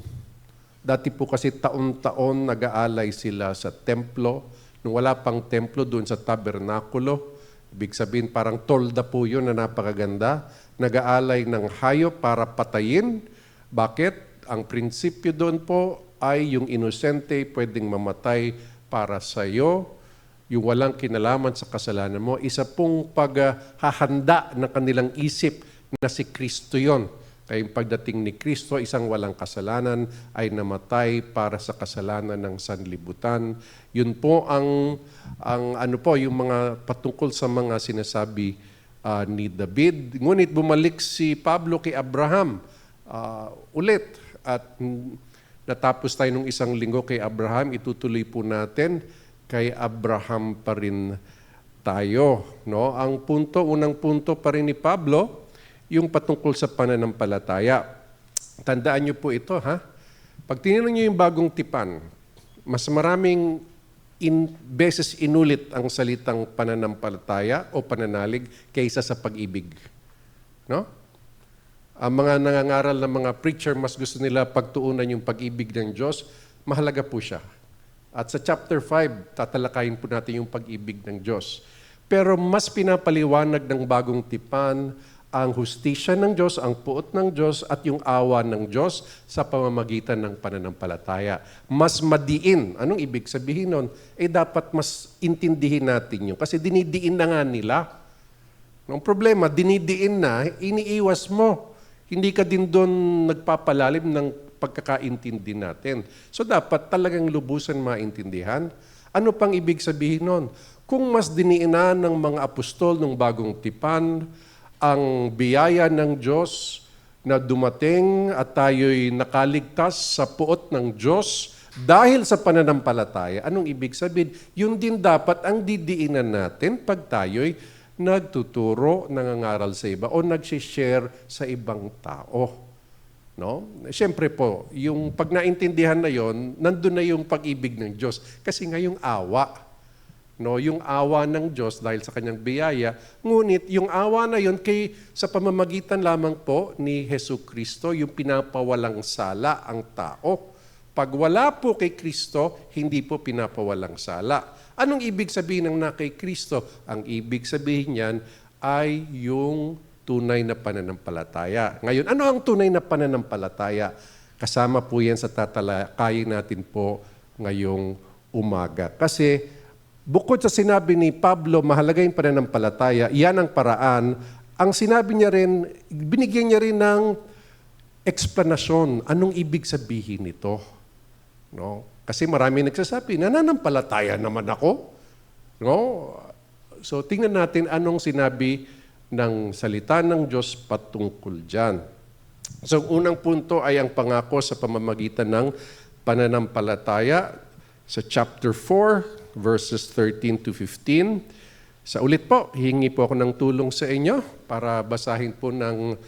Dati po kasi taon-taon nag-aalay sila sa templo. Nung wala pang templo, doon sa tabernakulo. Ibig sabihin parang tolda po yun na napakaganda. Nag-aalay ng hayop para patayin. Bakit? Ang prinsipyo doon po ay yung inosente pwedeng mamatay para sa iyo. Yung walang kinalaman sa kasalanan mo. Isa pong paghahanda ng kanilang isip na si Kristo yon. Kaya yung pagdating ni Kristo, isang walang kasalanan ay namatay para sa kasalanan ng sanlibutan. Yun po ang ano po, yung mga patungkol sa mga sinasabi ni David. Ngunit bumalik si Pablo kay Abraham ulit. At natapos tayo nung isang linggo kay Abraham, itutuloy po natin kay Abraham pa rin tayo. No? Ang punto, unang punto pa rin ni Pablo, yung patungkol sa pananampalataya. Tandaan niyo po ito, ha? Pag tinignan niyo yung bagong tipan, mas maraming beses inulit ang salitang pananampalataya o pananalig kaysa sa pag-ibig. No? Ang mga nangangaral ng mga preacher, mas gusto nila pagtuunan yung pag-ibig ng Diyos, mahalaga po siya. At sa chapter 5, tatalakayin po natin yung pag-ibig ng Diyos. Pero mas pinapaliwanag ng bagong tipan ang hustisya ng Diyos, ang puot ng Diyos, at yung awa ng Diyos sa pamamagitan ng pananampalataya. Mas madiin. Anong ibig sabihin nun? Dapat mas intindihin natin yun. Kasi dinidiin na nga nila. Ang problema, dinidiin na, iniiwas mo. Hindi ka din doon nagpapalalim ng pagkakaintindi natin. So dapat talagang lubusan maintindihan. Ano pang ibig sabihin nun? Kung mas diniinan ng mga apostol ng bagong tipan, ang biyaya ng Diyos na dumating at tayo'y nakaligtas sa puot ng Diyos dahil sa pananampalataya. Anong ibig sabihin? Yun din dapat ang didiinan natin pag tayo'y nagtuturo, nangangaral sa iba o nag-share sa ibang tao. No? Siyempre po, yung pag naintindihan na yon, nandun na yung pag-ibig ng Diyos. Kasi nga yung awa. no, yung awa ng Diyos dahil sa kanyang biyaya. Ngunit yung awa na yun sa pamamagitan lamang po ni Hesus Kristo, yung pinapawalang sala ang tao. Pag wala po kay Kristo, hindi po pinapawalang sala. Anong ibig sabihin ng na kay Kristo? Ang ibig sabihin niyan ay yung tunay na pananampalataya. Ngayon, ano ang tunay na pananampalataya? Kasama po yan sa tatalakayin natin po ngayong umaga. Kasi bukod sa sinabi ni Pablo, mahalaga yung pananampalataya, yan ang paraan. Ang sinabi niya rin, binigyan niya rin ng eksplanasyon. Anong ibig sabihin nito? No? Kasi marami nagsasabi, nananampalataya naman ako. No? So tingnan natin anong sinabi ng salita ng Diyos patungkol dyan. So unang punto ay ang pangako sa pamamagitan ng pananampalataya sa chapter 4, verses 13 to 15. Sa ulit po, hihingi po ako ng tulong sa inyo para basahin po ng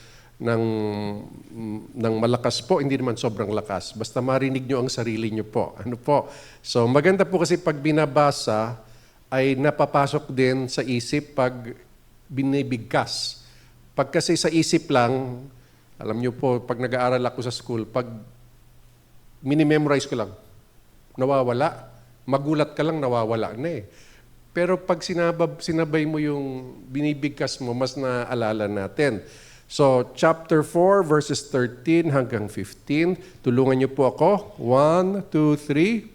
malakas po, hindi naman sobrang lakas. Basta marinig nyo ang sarili nyo po. Ano po? So maganda po kasi pag binabasa ay napapasok din sa isip pag binibigkas. Pag kasi sa isip lang, alam nyo po, pag nag-aaral ako sa school, pag minimemorize ko lang, nawawala. Magulat ka lang, nawawala na eh. Pero pag sinabay mo yung binibigkas mo, mas naalala natin. So, chapter 4, verses 13 hanggang 15. Tulungan niyo po ako. 1, 2, 3.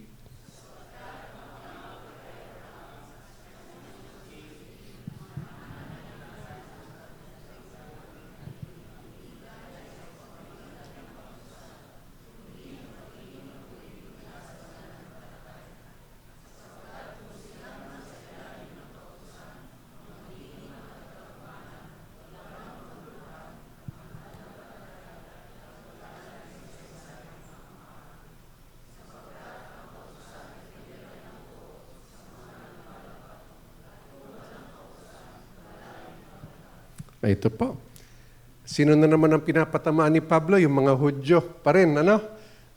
Ito po. Sino na naman ang pinapatamaan ni Pablo? Yung mga Hudyo pa rin, ano?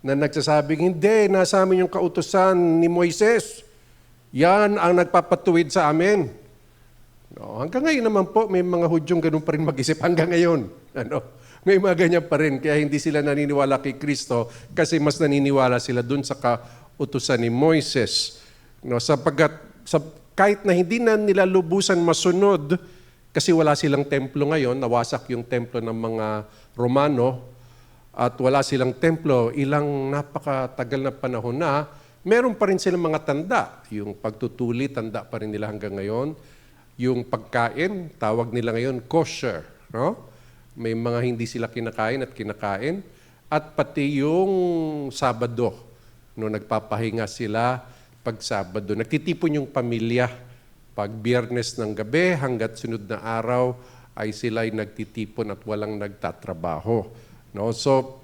Na nagsasabing, hindi, nasa amin yung kautusan ni Moises. Yan ang nagpapatuwid sa amin. No, hanggang ngayon naman po, may mga Hudyong ganun pa rin mag-isip hanggang ngayon. Ano? May mga ganyan pa rin, kaya hindi sila naniniwala kay Kristo kasi mas naniniwala sila dun sa kautusan ni Moises. No, kahit na hindi na nila lubusan masunod, kasi wala silang templo ngayon, nawasak yung templo ng mga Romano at wala silang templo, ilang napakatagal na panahon na, meron pa rin silang mga tanda. Yung pagtutuli, tanda pa rin nila hanggang ngayon. Yung pagkain, tawag nila ngayon kosher. No? May mga hindi sila kinakain at kinakain. At pati yung Sabado, no, nagpapahinga sila pag Sabado. Nagtitipon yung pamilya. Pag Biyernes ng gabi hanggat sunod na araw ay sila'y nagtitipon at walang nagtatrabaho. No? So,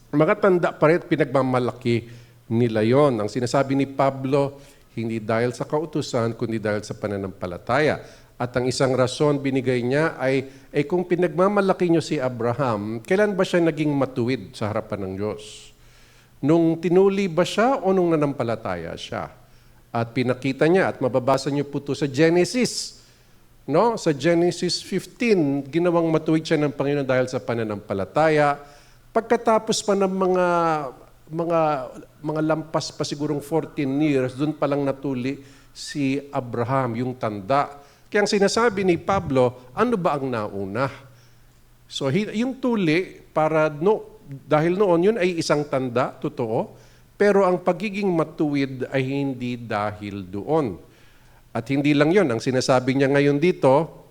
mga tanda pa rin, pinagmamalaki nila yon. Ang sinasabi ni Pablo, hindi dahil sa kautusan, kundi dahil sa pananampalataya. At ang isang rason binigay niya ay kung pinagmamalaki niyo si Abraham, kailan ba siya naging matuwid sa harapan ng Diyos? Nung tinuli ba siya o nung nanampalataya siya? At pinakita niya, at mababasa niyo po ito sa Genesis. No? Sa Genesis 15, ginawang matuwid siya ng Panginoon dahil sa pananampalataya. Pagkatapos pa ng mga lampas pa sigurong 14 years, doon pa lang natuli si Abraham, yung tanda. Kaya ang sinasabi ni Pablo, ano ba ang nauna? So yung tuli, dahil noon yun ay isang tanda, totoo, pero ang pagiging matuwid ay hindi dahil doon. At hindi lang yun. Ang sinasabi niya ngayon dito,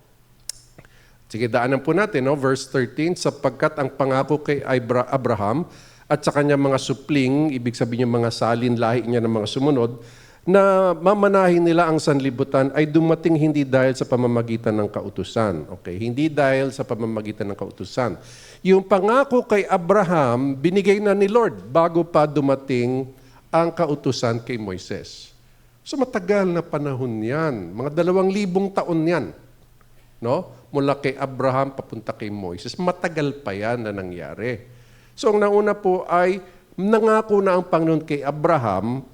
sige, daanan po natin, no? Verse 13, sapagkat ang pangako kay Abraham at sa kanyang mga supling, ibig sabihin yung mga salin, lahi niya ng mga sumunod, na mamanahin nila ang sanlibutan ay dumating hindi dahil sa pamamagitan ng kautusan. Okay, hindi dahil sa pamamagitan ng kautusan. Yung pangako kay Abraham, binigay na ni Lord bago pa dumating ang kautusan kay Moises. So matagal na panahon yan. Mga 2,000 taon yan. No? Mula kay Abraham papunta kay Moises. Matagal pa yan na nangyari. So ang nauna po ay nangako na ang Panginoon kay Abraham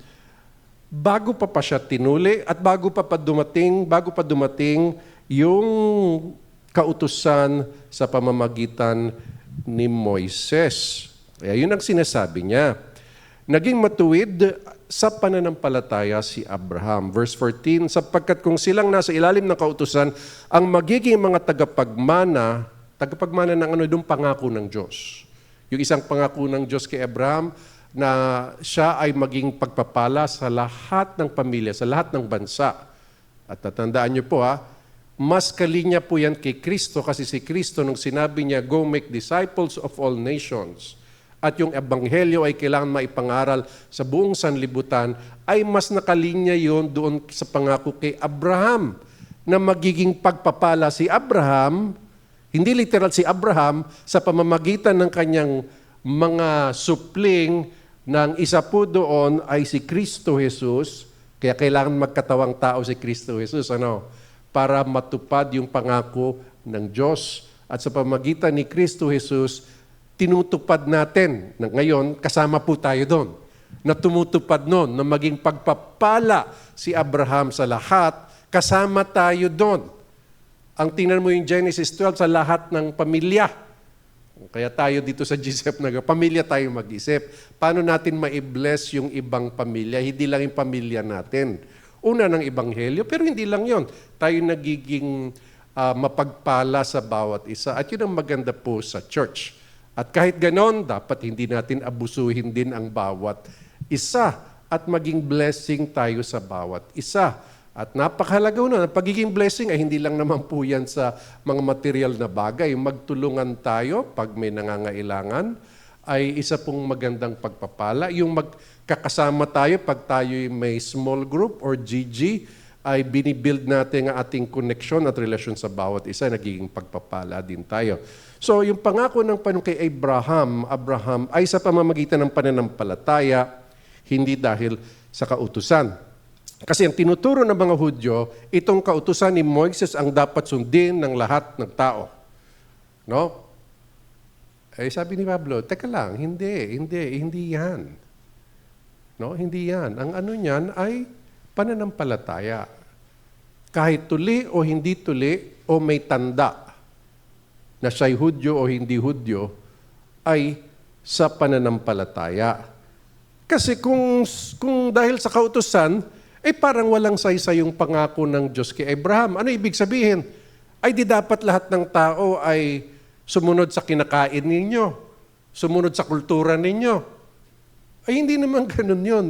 bago pa siya tinuli at bago pa dumating yung kautusan sa pamamagitan ni Moises. Kaya yun ang sinasabi niya. Naging matuwid sa pananampalataya si Abraham. Verse 14, sapagkat kung silang nasa ilalim ng kautusan, ang magiging mga tagapagmana ng doon pangako ng Diyos. Yung isang pangako ng Diyos kay Abraham na siya ay maging pagpapala sa lahat ng pamilya, sa lahat ng bansa. At tatandaan niyo po mas kalinya po yan kay Kristo kasi si Kristo nung sinabi niya, go make disciples of all nations. At yung ebanghelyo ay kailangan maipangaral sa buong sanlibutan, ay mas nakalinya yon doon sa pangako kay Abraham na magiging pagpapala si Abraham, hindi literal si Abraham, sa pamamagitan ng kanyang mga supling ng isa po doon ay si Kristo Jesus, kaya kailangan magkatawang tao si Kristo Jesus, para matupad yung pangako ng Diyos. At sa pamamagitan ni Kristo Jesus, tinutupad natin na ngayon, kasama po tayo doon, na tumutupad noon, na maging pagpapala si Abraham sa lahat, kasama tayo doon. Ang tingnan mo yung Genesis 12 sa lahat ng pamilya. Kaya tayo dito sa GCF, pamilya tayo mag-isip. Paano natin ma-bless yung ibang pamilya? Hindi lang yung pamilya natin. Una ng Ebanghelyo, pero hindi lang yon. Tayo nagiging mapagpala sa bawat isa. At yun ang maganda po sa church. At kahit ganon, dapat hindi natin abusuhin din ang bawat isa at maging blessing tayo sa bawat isa. At napakahalaga na, ang pagiging blessing ay hindi lang naman po yan sa mga material na bagay. Magtulungan tayo pag may nangangailangan ay isa pong magandang pagpapala. Yung magkakasama tayo pag tayo may small group or GG, ay binibuild natin ang ating connection at relasyon sa bawat isa, nagiging pagpapala din tayo. So yung pangako ng Panginoon kay Abraham ay sa pamamagitan ng pananampalataya, hindi dahil sa kautusan. Kasi ang tinuturo ng mga Hudyo, itong kautusan ni Moises ang dapat sundin ng lahat ng tao. No? Sabi ni Pablo, teka lang, hindi yan. No, hindi yan. Ang ano niyan ay pananampalataya. Kahit tuli o hindi tuli o may tanda na siya'y Hudyo o hindi Hudyo, ay sa pananampalataya. Kasi kung dahil sa kautusan, parang walang saysay yung pangako ng Diyos kay Abraham. Ano ibig sabihin? Ay di dapat lahat ng tao ay sumunod sa kinakain ninyo, sumunod sa kultura ninyo. Ay hindi naman ganun yun.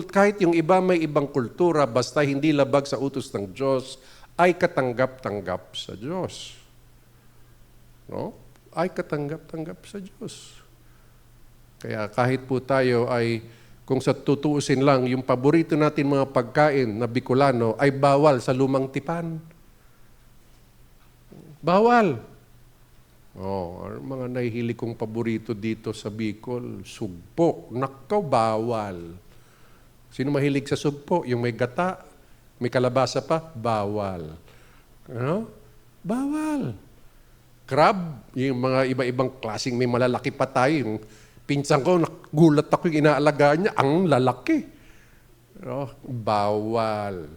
Kahit yung iba may ibang kultura, basta hindi labag sa utos ng Diyos, ay katanggap-tanggap sa Diyos. No? Ay katanggap-tanggap sa Diyos. Kaya kahit po tayo ay, kung sa tutuusin lang, yung paborito natin mga pagkain na Bicolano ay bawal sa Lumang Tipan. Bawal. Mga nahihilig kong paborito dito sa Bicol, sugpo. Nakaw, bawal. Sino mahilig sa sugpo? Yung may gata, may kalabasa pa, bawal. Bawal. Crab, yung mga iba-ibang klaseng may malalaki pa tayo. Yung pinsan ko, nagulat ako yung inaalagaan niya, ang lalaki. Bawal.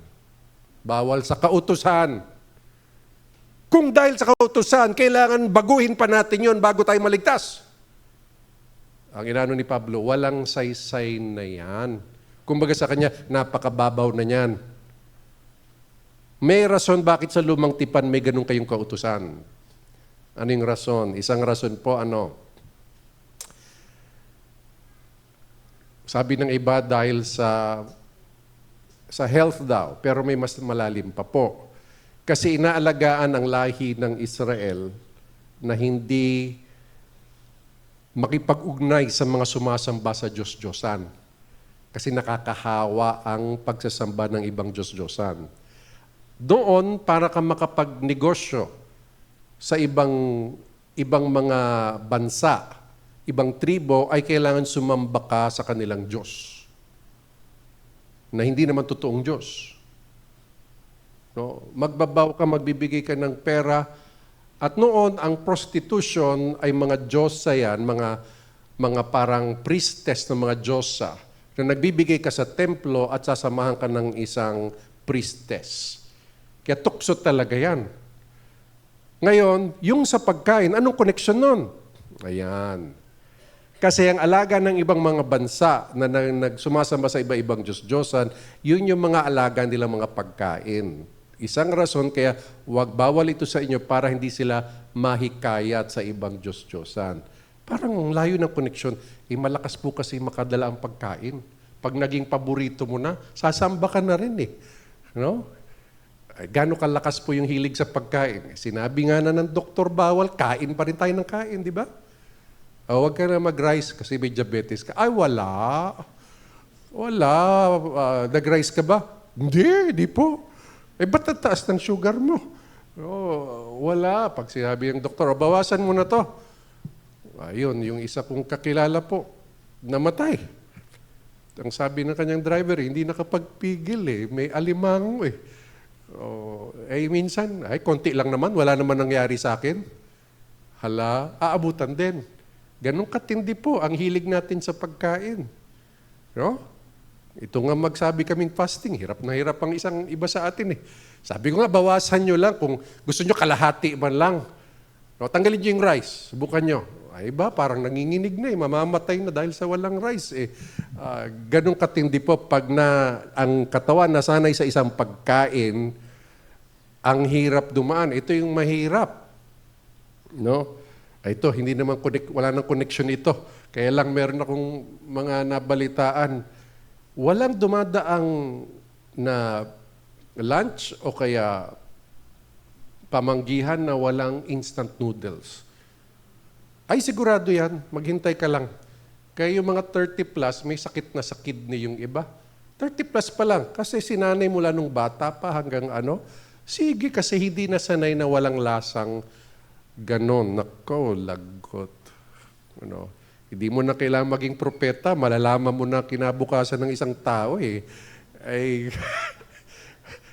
Bawal sa kautusan. Kung dahil sa kautusan, kailangan baguhin pa natin yon bago tayo maligtas. Ang inano ni Pablo, walang saysay na yan. Kumbaga sa kanya, napakababaw na yan. May rason bakit sa Lumang Tipan may ganun kayong kautusan. Ano yung rason? Isang rason po, sabi ng iba dahil sa health daw, pero may mas malalim pa po. Kasi inaalagaan ang lahi ng Israel na hindi makipag-ugnay sa mga sumasamba sa Diyos-Diyosan. Kasi nakakahawa ang pagsasamba ng ibang Diyos-Diyosan. Doon, para ka makapagnegosyo sa ibang mga bansa, ibang tribo, ay kailangan sumamba ka sa kanilang Diyos. Na hindi naman totoong Diyos. No? Magbabaw ka, magbibigay ka ng pera. At noon, ang prostitution ay mga Diyosa yan, mga parang priestess ng mga Diyosa na nagbibigay ka sa templo at sasamahan ka ng isang priestess. Kaya tukso talaga yan. Ngayon, yung sa pagkain, anong connection nun? Ayan. Kasi ang alaga ng ibang mga bansa na nagsumasamba sa iba-ibang Diyos-Diyosan, yun yung mga alaga nilang mga pagkain. Isang rason kaya bawal ito sa inyo para hindi sila mahikayat sa ibang Diyos-Diyosan. Parang layo ng koneksyon. Malakas po kasi makadala ang pagkain. Pag naging paborito mo na, sasamba ka na rin eh. No? Gano'ng kalakas po yung hilig sa pagkain? Sinabi nga na ng doktor bawal, kain pa rin tayo ng kain, di ba? Huwag ka na mag-rice kasi may diabetes ka. Ay, wala. Wala. Nag-rice ka ba? Hindi po. Ba't tataas ng sugar mo? Wala. Pag sinabi ng doktor, bawasan mo na to. Ayun, yung isa kong kakilala po, namatay. Ang sabi ng kanyang driver, hindi nakapagpigil eh. May alimango eh. Minsan, konti lang naman, wala naman nangyari sa akin. Hala, aabutan din. Ganun katindi po ang hilig natin sa pagkain. No? Ito nga magsabi kaming fasting, hirap na hirap ang isang iba sa atin eh. Sabi ko nga, bawasan nyo lang kung gusto nyo kalahati man lang. No, tanggalin nyo yung rice, subukan nyo. Ay ba, parang nanginginig na eh, mamamatay na dahil sa walang rice eh. Ganun katindi po, pag ang katawan nasanay sa isang pagkain, ang hirap dumaan. Ito yung mahirap. No? Ito, hindi naman wala nang connection ito. Kaya lang meron akong mga nabalitaan. Walang dumadaang na lunch o kaya pamanggihan na walang instant noodles. Ay, sigurado yan. Maghintay ka lang. Kaya yung mga 30 plus, may sakit na sa kidney yung iba. 30 plus pa lang. Kasi sinanay mula nung bata pa hanggang ano. Sige, kasi hindi na sanay na walang lasang ganon. Nako, lagot. Ano, hindi mo na kailangan maging propeta. Malalaman mo na kinabukasan ng isang tao eh. Ay,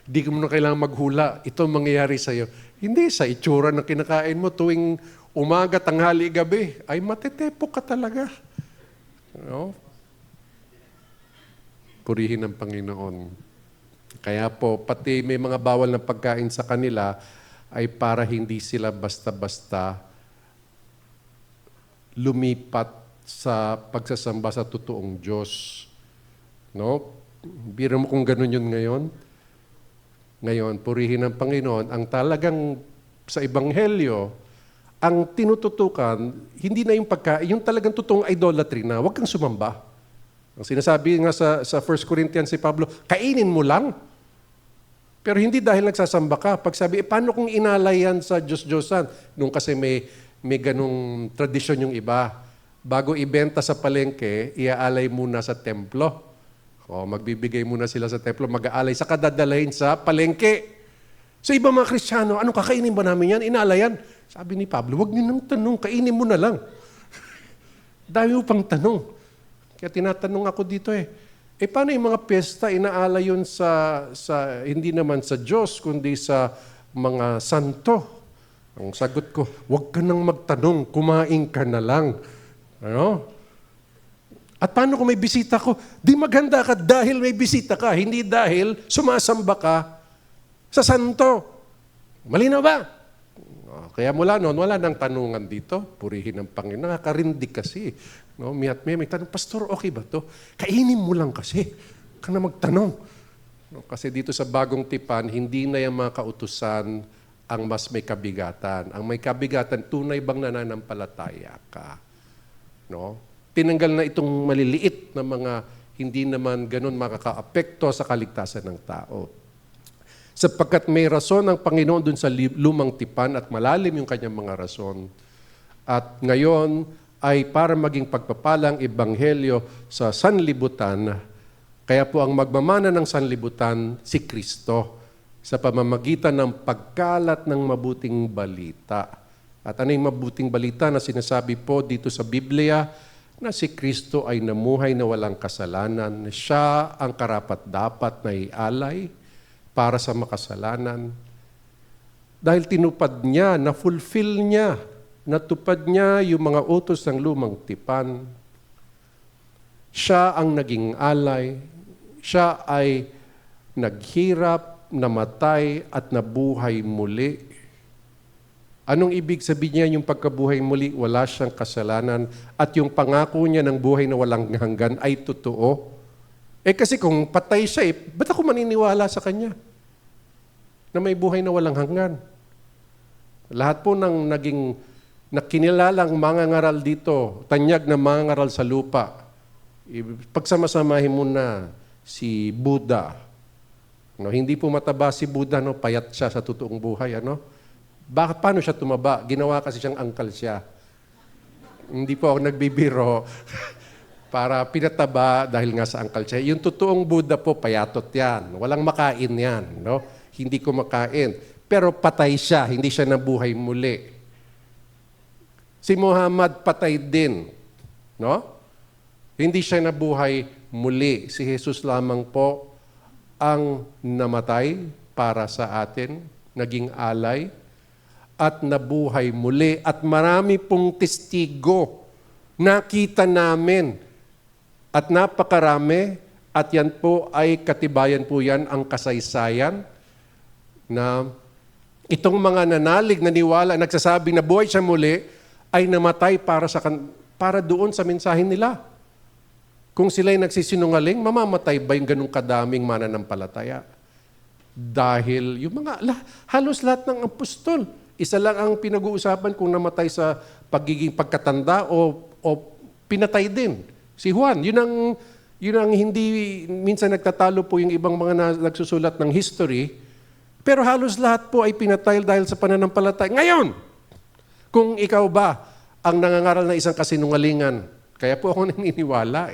hindi mo na kailangan maghula. Ito ang mangyayari sa'yo. Hindi sa itsura ng kinakain mo tuwing umaga, tanghali, gabi, ay matetepo ka talaga. No? Purihin ang Panginoon. Kaya po, pati may mga bawal na pagkain sa kanila ay para hindi sila basta-basta lumipat sa pagsasamba sa totoong Diyos. No? Biro mo kung ganun yun ngayon. Ngayon, purihin ang Panginoon. Ang talagang sa Ebanghelyo, ang tinututukan, hindi na yung pagkain, yung talagang totoong idolatry na, huwag kang sumamba. Ang sinasabi nga sa 1 Corinthians si Pablo, kainin mo lang. Pero hindi dahil nagsasamba ka. Pag sabi, paano kung inalay yan sa Diyos-Diyosan? Nung kasi may ganung tradisyon yung iba. Bago ibenta sa palengke, iaalay muna sa templo. Magbibigay muna sila sa templo, mag-aalay, saka dadalhin sa palengke. So iba mga Kristiyano, ano kakainin ba namin yan? Inaalayan. Sabi ni Pablo, huwag niyo nang tanong, kainin mo na lang. Dami mo pang tanong. Kaya tinatanong ako dito paano yung mga piyesta, inaala yun sa hindi naman sa Diyos, kundi sa mga santo? Ang sagot ko, huwag ka nang magtanong, kumain ka na lang. Ano? At paano kung may bisita ko? Di maghanda ka dahil may bisita ka, hindi dahil sumasamba ka sa santo. Malinaw ba? Kaya mula noon, wala nang tanungan dito. Purihin ang Panginoon. Nakakarindig kasi. No? May tanong, Pastor, okay ba to? Kainin mo lang kasi. Ka na magtanong. No? Kasi dito sa bagong tipan, hindi na yung mga kautusan ang mas may kabigatan. Ang may kabigatan, tunay bang nananampalataya ka? No? Tinanggal na itong maliliit na mga hindi naman ganun makaka-apekto sa kaligtasan ng tao. Sapagkat may rason ang Panginoon dun sa lumang tipan at malalim yung kanyang mga rason. At ngayon ay para maging pagpapalang ebanghelyo sa sanlibutan. Kaya po ang magmamana ng sanlibutan si Kristo sa pamamagitan ng pagkalat ng mabuting balita. At ano yung mabuting balita na sinasabi po dito sa Biblia? Na si Kristo ay namuhay na walang kasalanan. Siya ang karapat-dapat na ialay para sa makasalanan. Dahil tinupad niya, na-fulfill niya, natupad niya yung mga utos ng lumang tipan. Siya ang naging alay. Siya ay naghirap, namatay, at nabuhay muli. Anong ibig sabihin niya yung pagkabuhay muli? Wala siyang kasalanan. At yung pangako niya ng buhay na walang hanggan ay totoo. Kasi kung patay siya, ba't ako maniniwala sa kanya? Na may buhay na walang hanggan. Lahat po ng naging nakinilalang mga ngaral dito, tanyag na mga ngaral sa lupa, pagsamasamahin mo na si Buddha. No, hindi po mataba si Buddha, no? Payat siya sa totoong buhay. Bakit paano siya tumaba? Ginawa kasi siyang angkal siya. Hindi po ako nagbibiro para pinataba dahil nga sa angkal siya. Yung totoong Buddha po, payatot yan. Walang makain yan. No? Hindi ko makain. Pero patay siya, hindi siya nabuhay muli. Si Muhammad patay din. No? Hindi siya nabuhay muli. Si Jesus lamang po ang namatay para sa atin, naging alay, at nabuhay muli. At marami pong testigo nakita namin. At napakarami, at yan po ay katibayan po yan ang kasaysayan na itong mga nanalig, naniwala, nagsasabi na buhay siya muli, ay namatay para doon sa mensahe nila. Kung sila'y nagsisinungaling, mamamatay ba yung ganung kadaming mananampalataya? Dahil yung halos lahat ng apostol, isa lang ang pinag-uusapan kung namatay sa pagiging pagkatanda o pinatay din. Si Juan, yun ang hindi, minsan nagtatalo po yung ibang mga nagsusulat ng history, pero halos lahat po ay pinatay dahil sa pananampalataya. Ngayon, kung ikaw ba ang nangangaral na isang kasinungalingan, kaya po ako naniniwala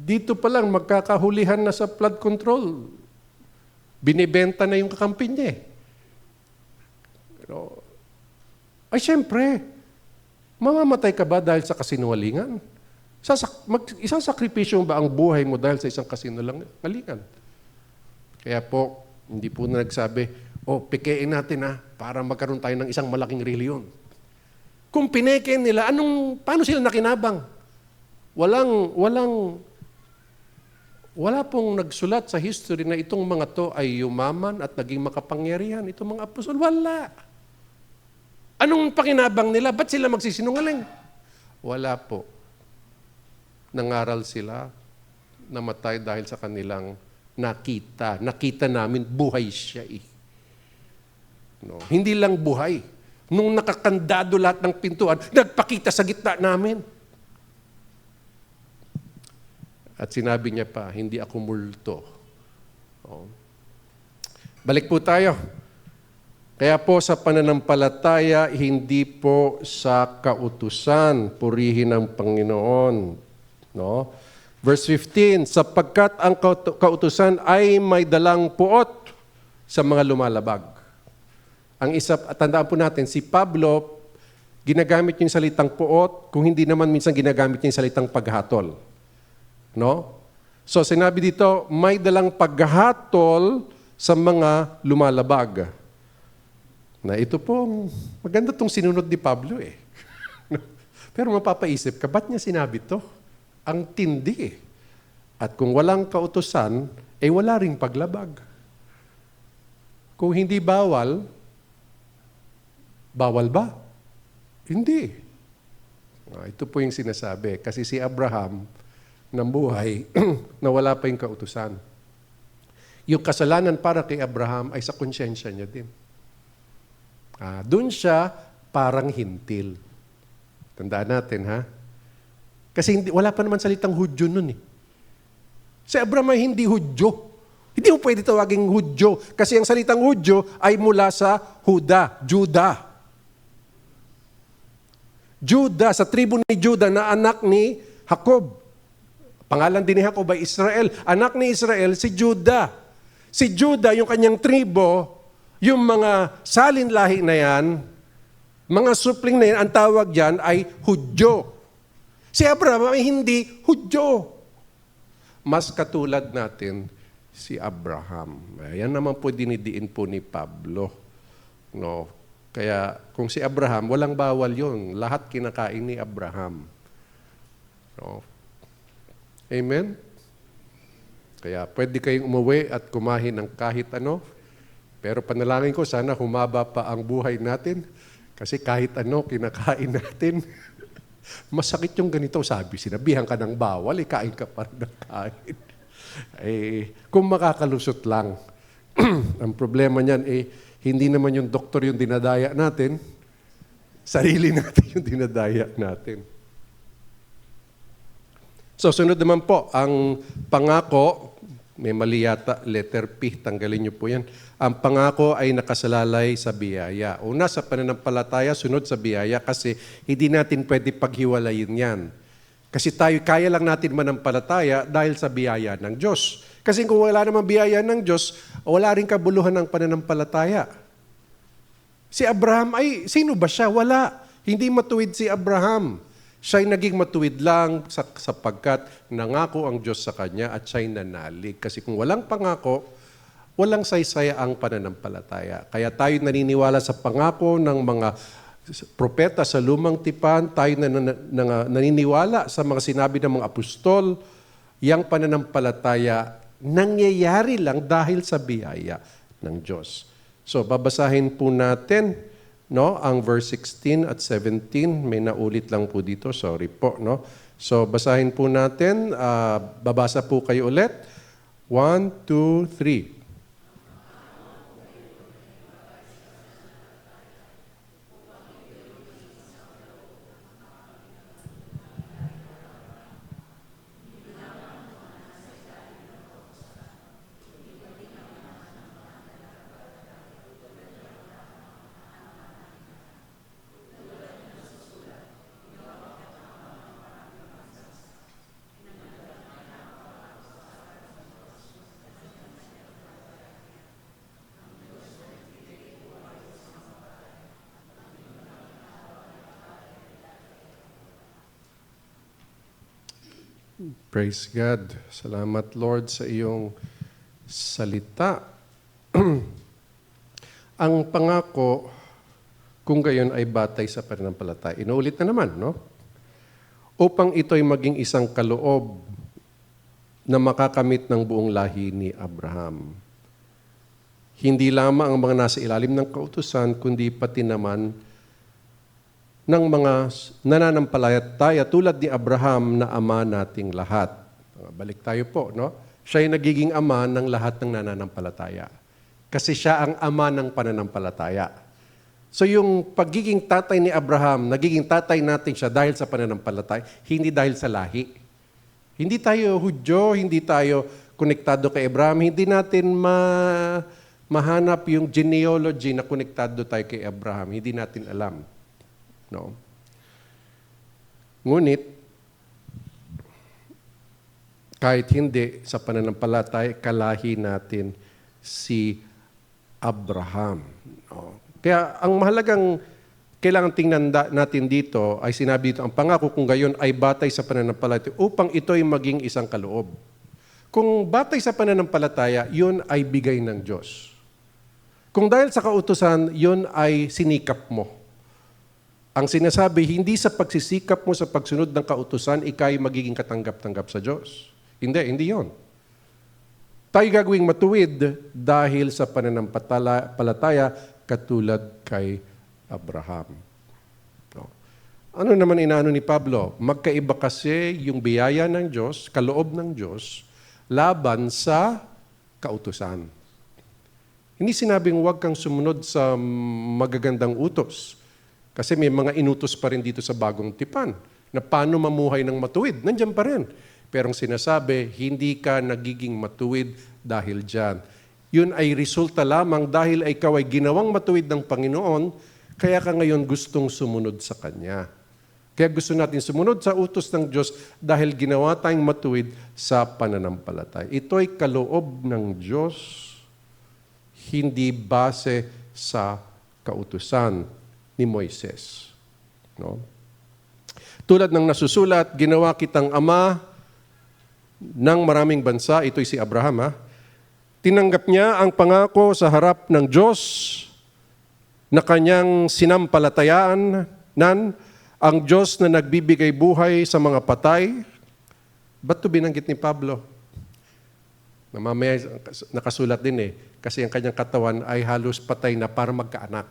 dito pa lang magkakahulihan na sa flood control. Binibenta na yung kakampi niya Ay, siyempre, mamamatay ka ba dahil sa kasinungalingan? Isang sakripisyo ba ang buhay mo dahil sa isang kasinungalingan? Kaya po, hindi po na nagsabi, pikein natin para magkaroon tayo ng isang malaking reliyon. Kung pineke nila, paano sila nakinabang? Wala pong nagsulat sa history na itong mga to ay yumaman at naging makapangyarihan. Itong mga apostol, wala. Anong pakinabang nila? Ba't sila magsisinungaling? Wala po. Nangaral sila, namatay dahil sa kanilang nakita. Nakita namin, buhay siya Hindi lang buhay. Nung nakakandado lahat ng pintuan, nagpakita sa gitna namin. At sinabi niya pa, hindi ako multo. Balik po tayo. Kaya po sa pananampalataya, hindi po sa kautusan, purihin ang Panginoon. Verse 15, sapagkat ang kautusan ay may dalang puot sa mga lumalabag. Ang isa, tandaan po natin, si Pablo, ginagamit yung salitang puot, kung hindi naman minsan ginagamit yung salitang paghatol. So sinabi dito, may dalang paghatol sa mga lumalabag. Na ito po, maganda itong sinunod ni Pablo Pero mapapaisip ka, ba't niya sinabi to? Ang tindi At kung walang kautusan, wala ring paglabag. Kung hindi bawal, bawal ba? Hindi. Ito po yung sinasabi. Kasi si Abraham, nambuhay na wala pa yung kautusan. Yung kasalanan para kay Abraham ay sa konsyensya niya din. Doon siya parang hintil. Tandaan natin, ha? Kasi wala pa naman salitang Hudyo nun Si Abraham ay hindi Hudyo. Hindi mo pwede tawaging Hudyo. Kasi ang salitang Hudyo ay mula sa Judah. Judah, sa tribo ni Judah na anak ni Jacob. Pangalan din ni Jacob ay Israel. Anak ni Israel, si Judah. Si Judah, yung kanyang tribo, yung mga salin lahi na yan, mga supling na yan, ang tawag dyan ay Hudyo. Si Abraham ay hindi Hudyo. Mas katulad natin si Abraham. Yan naman po dinidiin po ni Pablo. Kaya kung si Abraham, walang bawal yun. Lahat kinakain ni Abraham. No? Amen? Kaya pwede kayong umuwi at kumain ng kahit ano. Pero panalangin ko, sana humaba pa ang buhay natin. Kasi kahit ano, kinakain natin. Masakit yung ganito, sabi, sinabihan ka ng bawal, kain ka pa rin ng kain. Kung makakalusot lang. Ang problema niyan, hindi naman yung doktor yung dinadaya natin, sarili natin yung dinadaya natin. So, sunod naman po, ang pangako, may mali yata, letter P, tanggalin niyo po yan. Ang pangako ay nakasalalay sa biyaya. Una, sa pananampalataya, sunod sa biyaya kasi hindi natin pwede paghiwalayin yan. Kasi tayo, kaya lang natin manampalataya dahil sa biyaya ng Diyos. Kasi kung wala namang biyaya ng Diyos, wala rin kabuluhan ng pananampalataya. Si Abraham, sino ba siya? Wala. Hindi matuwid si Abraham. Siya'y naging matuwid lang sapagkat nangako ang Diyos sa kanya at siya'y nanalig. Kasi kung walang pangako, walang saysaya ang pananampalataya. Kaya tayo naniniwala sa pangako ng mga propeta sa lumang tipan, tayo naniniwala sa mga sinabi ng mga apostol, yang pananampalataya nangyayari lang dahil sa biyaya ng Diyos. So, babasahin po natin ang verse 16 at 17. May naulit lang po dito. Sorry po. So, basahin po natin. Babasa po kayo ulit. 1, 2, 3. Praise God. Salamat, Lord, sa iyong salita. Ang pangako, kung gayon ay batay sa pananampalataya. Inuulit na naman, upang ito'y maging isang kaloob na makakamit ng buong lahi ni Abraham. Hindi lamang ang mga nasa ilalim ng kautusan, kundi pati naman ng mga nananampalataya tulad ni Abraham na ama nating lahat. Balik tayo po, Siya ay nagiging ama ng lahat ng nananampalataya. Kasi siya ang ama ng pananampalataya. So yung pagiging tatay ni Abraham, nagiging tatay natin siya dahil sa pananampalataya, hindi dahil sa lahi. Hindi tayo Hudyo, hindi tayo konektado kay Abraham, hindi natin mahanap yung genealogy na konektado tayo kay Abraham. Hindi natin alam. Ngunit, kahit hindi sa pananampalataya, kalahi natin si Abraham. Kaya ang mahalagang kailangan tingnan natin dito ay sinabi dito, ang pangako kung gayon ay batay sa pananampalataya upang ito'y maging isang kaloob. Kung batay sa pananampalataya, yun ay bigay ng Diyos. Kung dahil sa kautusan, yun ay sinikap mo. Ang sinasabi, hindi sa pagsisikap mo sa pagsunod ng kautusan, ikay magiging katanggap-tanggap sa Diyos. Hindi yon. Tayo gagawing matuwid dahil sa pananampalataya katulad kay Abraham. Ano naman inaano ni Pablo? Magkaiba kasi yung biyaya ng Diyos, kaloob ng Diyos, laban sa kautusan. Hindi sinabing huwag kang sumunod sa magagandang utos. Kasi may mga inutos pa rin dito sa bagong tipan na paano mamuhay ng matuwid. Nandiyan pa rin. Pero ang sinasabi, hindi ka nagiging matuwid dahil dyan. Yun ay resulta lamang dahil ikaw ay ginawang matuwid ng Panginoon, kaya ka ngayon gustong sumunod sa Kanya. Kaya gusto natin sumunod sa utos ng Diyos dahil ginawa tayong matuwid sa pananampalataya. Ito ay kaloob ng Diyos, hindi base sa kautusan ni Moises. Tulad ng nasusulat, ginawa kitang ama ng maraming bansa, ito'y si Abraham. Tinanggap niya ang pangako sa harap ng Diyos na kanyang sinampalatayaan ang Diyos na nagbibigay buhay sa mga patay. Ba't ito binanggit ni Pablo? Na mamaya nakasulat din kasi ang kanyang katawan ay halos patay na para magkaanak.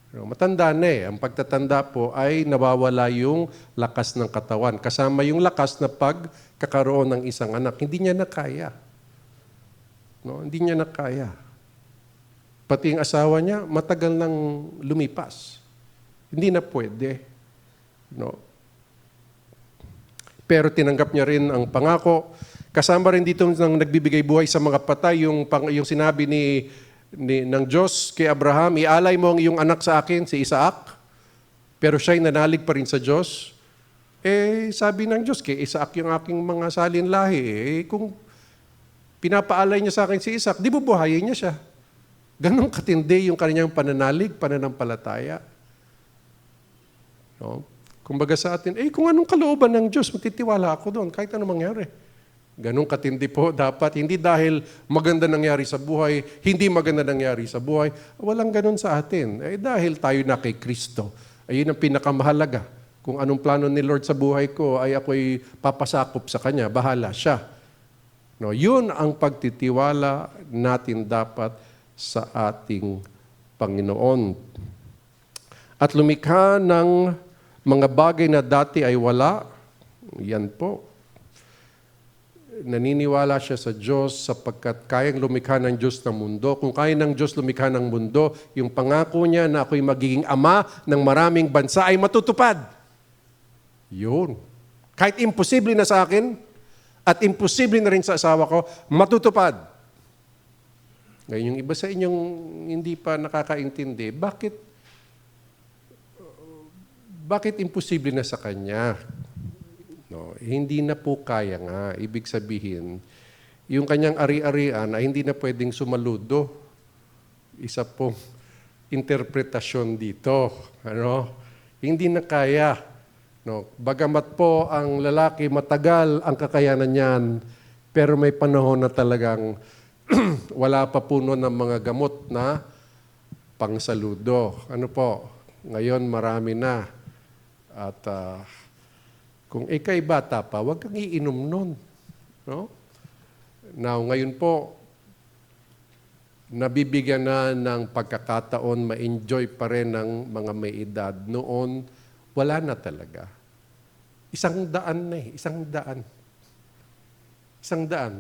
Matanda na Ang pagtatanda po ay nawawala yung lakas ng katawan. Kasama yung lakas na pagkakaroon ng isang anak. Hindi niya na kaya. Hindi niya na kaya. Pati yung asawa niya, matagal nang lumipas. Hindi na pwede. Pero tinanggap niya rin ang pangako. Kasama rin dito nang nagbibigay buhay sa mga patay, yung sinabi ng Diyos kay Abraham, ialay mo ang iyong anak sa akin, si Isaac. Pero siya'y nanalig pa rin sa Diyos. Sabi ng Diyos, kay Isaac yung aking mga salin lahi. Kung pinapaalay niya sa akin si Isaac, di bubuhayin niya siya. Ganon katindi yung kanyang pananalig, pananampalataya. Kumbaga sa atin, kung anong kalooban ng Diyos, matitiwala ako doon, kahit anong mangyari. Ganong katindi po dapat, hindi dahil maganda nangyari sa buhay, hindi maganda nangyari sa buhay. Walang ganon sa atin. Dahil tayo na kay Kristo. Ayun ang pinakamahalaga. Kung anong plano ni Lord sa buhay ko, ay ako'y papasakop sa Kanya. Bahala siya. Yun ang pagtitiwala natin dapat sa ating Panginoon. At lumikha ng mga bagay na dati ay wala. Yan po. Naniniwala siya sa Diyos sapagkat kayang lumikha ng Diyos ng mundo. Kung kaya ng Diyos lumikha ng mundo, yung pangako niya na ako'y magiging ama ng maraming bansa ay matutupad. Yun. Kahit imposible na sa akin at imposible na rin sa asawa ko, matutupad. Ngayon, yung iba sa inyong hindi pa nakakaintindi, bakit imposible na sa kanya? Hindi na po kaya nga. Ibig sabihin, yung kanyang ari-arian ay hindi na pwedeng sumaludo. Isa pong interpretasyon dito. Hindi na kaya. Bagamat po ang lalaki matagal ang kakayanan niyan, pero may panahon na talagang wala pa puno ng mga gamot na pangsaludo. Ngayon marami na. At kung ika'y bata pa, huwag kang iinom nun. Now, ngayon po, nabibigyan na ng pagkakataon, ma-enjoy pa rin ng mga may edad. Noon, wala na talaga. 100 na 100.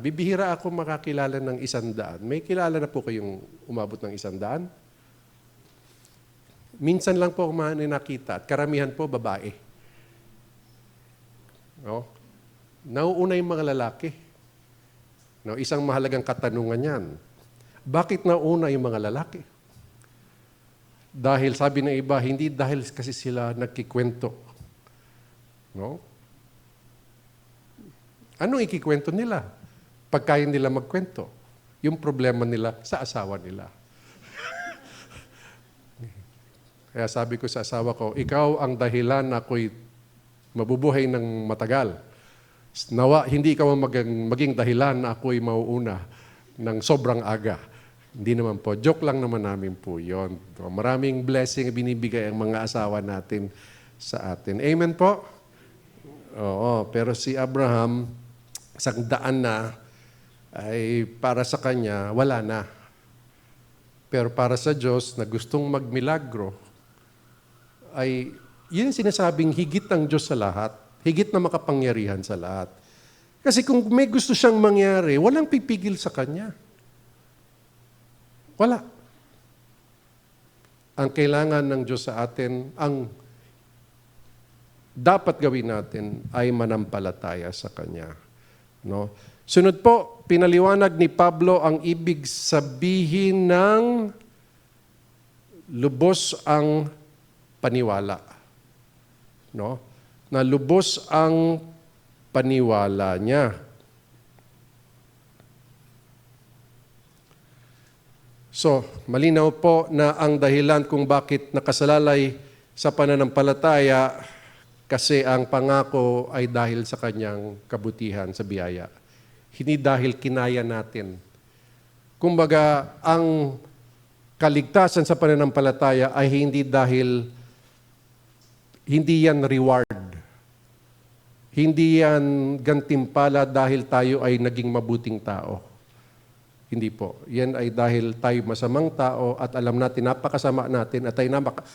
Bibihira ako makakilala ng 100. May kilala na po kayong umabot ng 100? Minsan lang po ako nakita at karamihan po babae. Nauuna yung mga lalaki. Isang mahalagang katanungan yan. Bakit nauna yung mga lalaki? Dahil sabi ng iba, hindi dahil kasi sila nagkikwento. Anong ikikwento nila? Pagkaya nila magkwento. Yung problema nila sa asawa nila. Kaya sabi ko sa asawa ko, ikaw ang dahilan na ako'y mabubuhay ng matagal. Nawa, hindi ikaw ang maging dahilan na ako'y mauuna ng sobrang aga. Hindi naman po. Joke lang naman namin po yun. Maraming blessing binibigay ang mga asawa natin sa atin. Amen po? Oo. Pero si Abraham, isang daan na, ay para sa kanya, wala na. Pero para sa Diyos na gustong magmilagro, ay yun sinasabing higit ang Diyos sa lahat, higit na makapangyarihan sa lahat. Kasi kung may gusto siyang mangyari, walang pipigil sa Kanya. Wala. Ang kailangan ng Diyos sa atin, ang dapat gawin natin ay manampalataya sa Kanya. Sunod po, pinaliwanag ni Pablo ang ibig sabihin ng lubos ang paniwala. Na lubos ang paniwala niya. So, malinaw po na ang dahilan kung bakit nakasalalay sa pananampalataya kasi ang pangako ay dahil sa kanyang kabutihan sa biyaya. Hindi dahil kinaya natin. Kumbaga, ang kaligtasan sa pananampalataya ay hindi yan reward. Hindi yan gantimpala dahil tayo ay naging mabuting tao. Hindi po. Yan ay dahil tayo masamang tao at alam natin, napakasama natin at tayo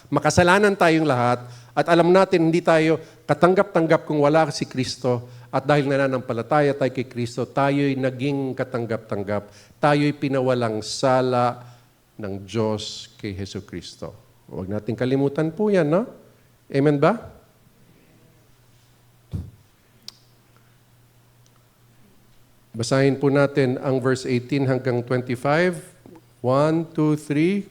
makasalanan tayong lahat at alam natin hindi tayo katanggap-tanggap kung wala si Kristo at dahil nananampalataya tayo kay Kristo, tayo'y naging katanggap-tanggap. Tayo'y pinawalang sala ng Diyos kay Hesus Kristo. Huwag natin kalimutan po yan, no? Amen ba? Basahin po natin ang verse 18 hanggang 25. 1, 2, 3.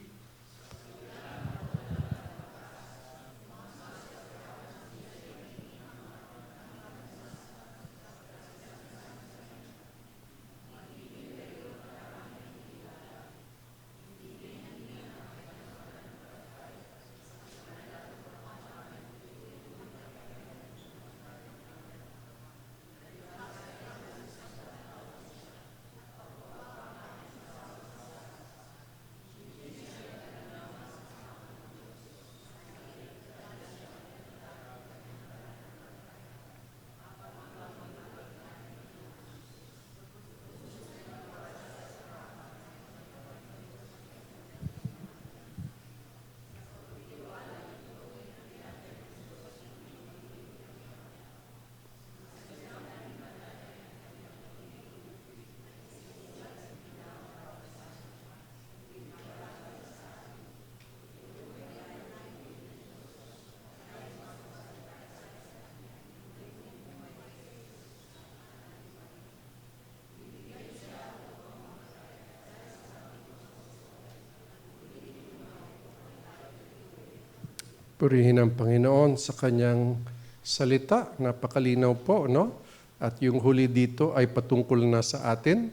Purihin ang Panginoon sa kanyang salita. Napakalinaw po, no? At yung huli dito ay patungkol na sa atin,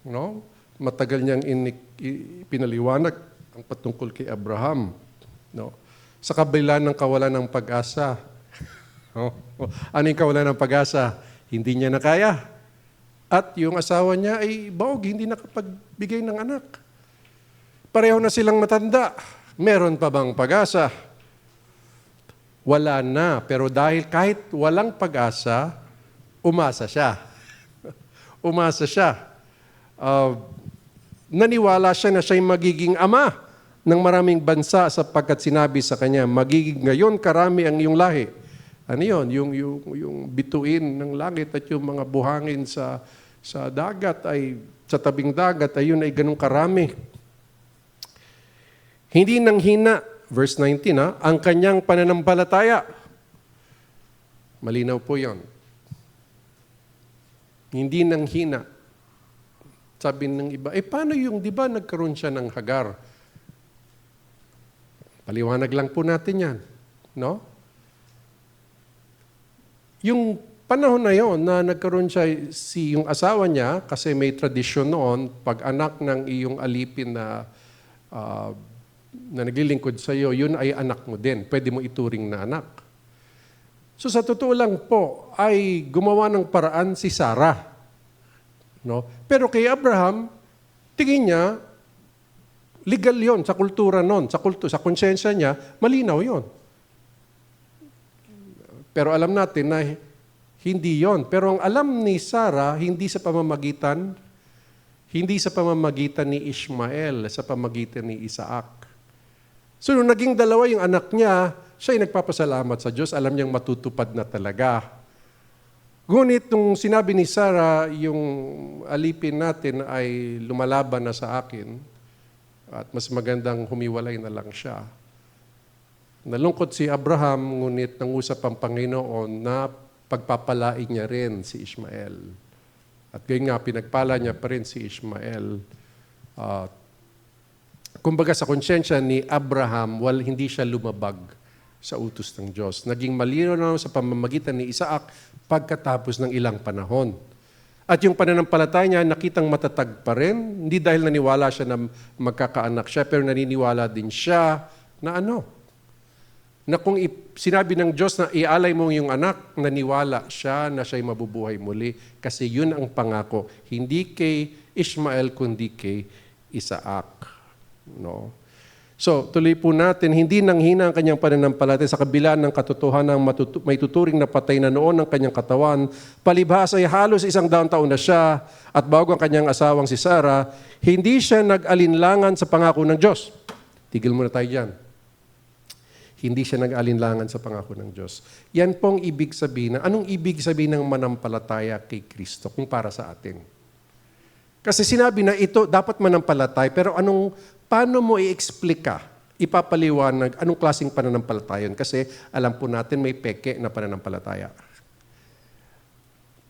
no? Matagal niyang pinaliwanag ang patungkol kay Abraham, no? Sa kabila ng kawalan ng pag-asa. No? Ano yung kawalan ng pag-asa? Hindi niya na kaya. At yung asawa niya ay baog, hindi nakapagbigay ng anak. Pareho na silang matanda. Meron pa bang pag-asa? Wala na. Pero dahil kahit walang pag-asa, umasa siya. Umasa siya. Naniwala siya na siya'y magiging ama ng maraming bansa sapagkat sinabi sa kanya, magiging ngayon karami ang iyong lahi. Ano yun? Yung bituin ng langit at yung mga buhangin sa dagat ay, sa tabing dagat, ayun ay ganun karami. Hindi nang hina, verse 19, ang kanyang pananampalataya. Malinaw po yon. Hindi nang hina. Sabi ng iba, paano yung, di ba nagkaroon siya ng Hagar? Paliwanag lang po natin yan. No? Yung panahon na yon na nagkaroon siya, yung asawa niya, kasi may tradisyon noon, pag anak ng iyong alipin na naglilingkod sa iyo, yun ay anak mo din. Pwede mo ituring na anak. So sa totoo lang po, ay gumawa ng paraan si Sarah. No? Pero kay Abraham, tingin niya, legal yon sa kultura noon, sa konsyensya niya, malinaw yon. Pero alam natin na hindi yon. Pero ang alam ni Sarah, hindi sa pamamagitan ni Ishmael, sa pamamagitan ni Isaac. So, nung naging dalawa yung anak niya, siya ay nagpapasalamat sa Diyos. Alam niyang matutupad na talaga. Ngunit nung sinabi ni Sarah, yung alipin natin ay lumalaban na sa akin at mas magandang humiwalay na lang siya. Nalungkot si Abraham, ngunit nangusap ang Panginoon na pagpapalain niya rin si Ishmael. At gayon nga, pinagpala niya pa rin si Ishmael. Kumbaga sa konsyensya ni Abraham, hindi siya lumabag sa utos ng Diyos. Naging malinaw na sa pamamagitan ni Isaac pagkatapos ng ilang panahon. At yung pananampalataya niya, nakitang matatag pa rin. Hindi dahil naniwala siya na magkakaanak siya, pero naniniwala din siya na na kung sinabi ng Diyos na ialay mo yung anak, naniwala siya na siya'y mabubuhay muli kasi yun ang pangako. Hindi kay Ishmael, kundi kay Isaac. No? So, tuloy po natin, hindi nanghina ang kanyang pananampalataya sa kabila ng katotohanan ng may tuturing na patay na noon ng kanyang katawan. Palibhas ay halos 100 taon na siya at bago ang kanyang asawang si Sarah, hindi siya nag-alinlangan sa pangako ng Diyos. Tigil muna tayo dyan. Hindi siya nag-alinlangan sa pangako ng Diyos. Yan pong ibig sabihin. Anong ibig sabihin ng manampalataya kay Kristo kung para sa atin? Kasi sinabi na ito, dapat manampalataya, pero paano mo i-explica, ipapaliwanag, anong klaseng pananampalataya yun? Kasi alam po natin may peke na pananampalataya.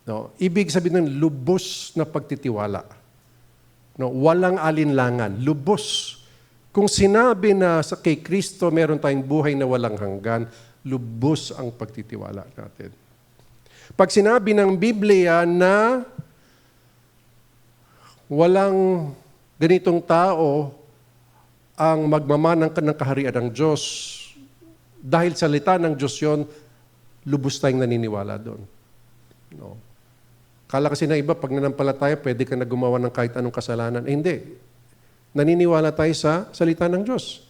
No? Ibig sabihin ng lubos na pagtitiwala. No? Walang alinlangan, lubos. Kung sinabi na kay Kristo meron tayong buhay na walang hanggan, lubos ang pagtitiwala natin. Pag sinabi ng Biblia na walang ganitong tao ang magmamana ng kaharian ng Diyos, dahil salita ng Diyos yun, lubos tayong naniniwala doon. No. Kala kasi na iba, pag nanampalataya, pwede ka na gumawa ng kahit anong kasalanan. Hindi. Naniniwala tayo sa salita ng Diyos.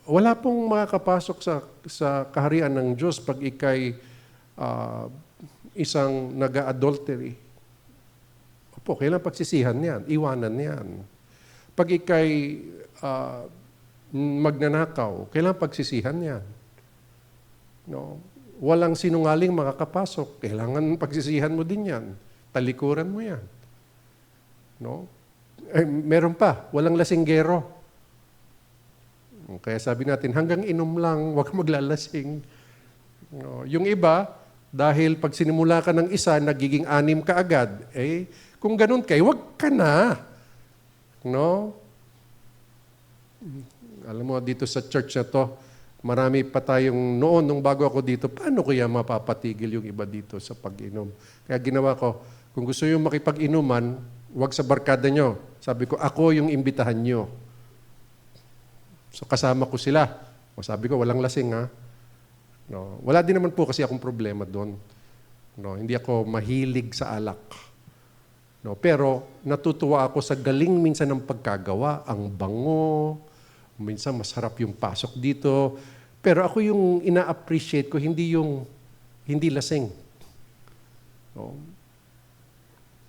Wala pong makakapasok sa kaharian ng Diyos pag ikay isang nag-adultery. Opo, kailangan pagsisihan yan, iwanan yan. Pag ikay magnanakaw, kailangan pagsisihan yan. No? Walang sinungaling makakapasok, kailangan pagsisihan mo din yan. Talikuran mo yan. No? Meron pa, walang lasinggero. Kaya sabi natin, hanggang inom lang, huwag maglalasing. No? Yung iba, dahil pag sinimula ka ng isa, nagiging 6 ka agad. Kung ganun kayo, huwag ka na. No? Alam mo, dito sa church na to, marami pa tayong noon, nung bago ako dito, paano kaya mapapatigil yung iba dito sa pag-inom? Kaya ginawa ko, kung gusto yung makipag-inuman, huwag sa barkada nyo. Sabi ko, ako yung imbitahan nyo. So kasama ko sila. O sabi ko, walang lasing ha. No, wala din naman po kasi akong problema doon. No, hindi ako mahilig sa alak. No, pero natutuwa ako sa galing minsan ng pagkagawa, ang bango, minsan masarap yung pasok dito. Pero ako yung ina-appreciate ko, hindi lasing. No.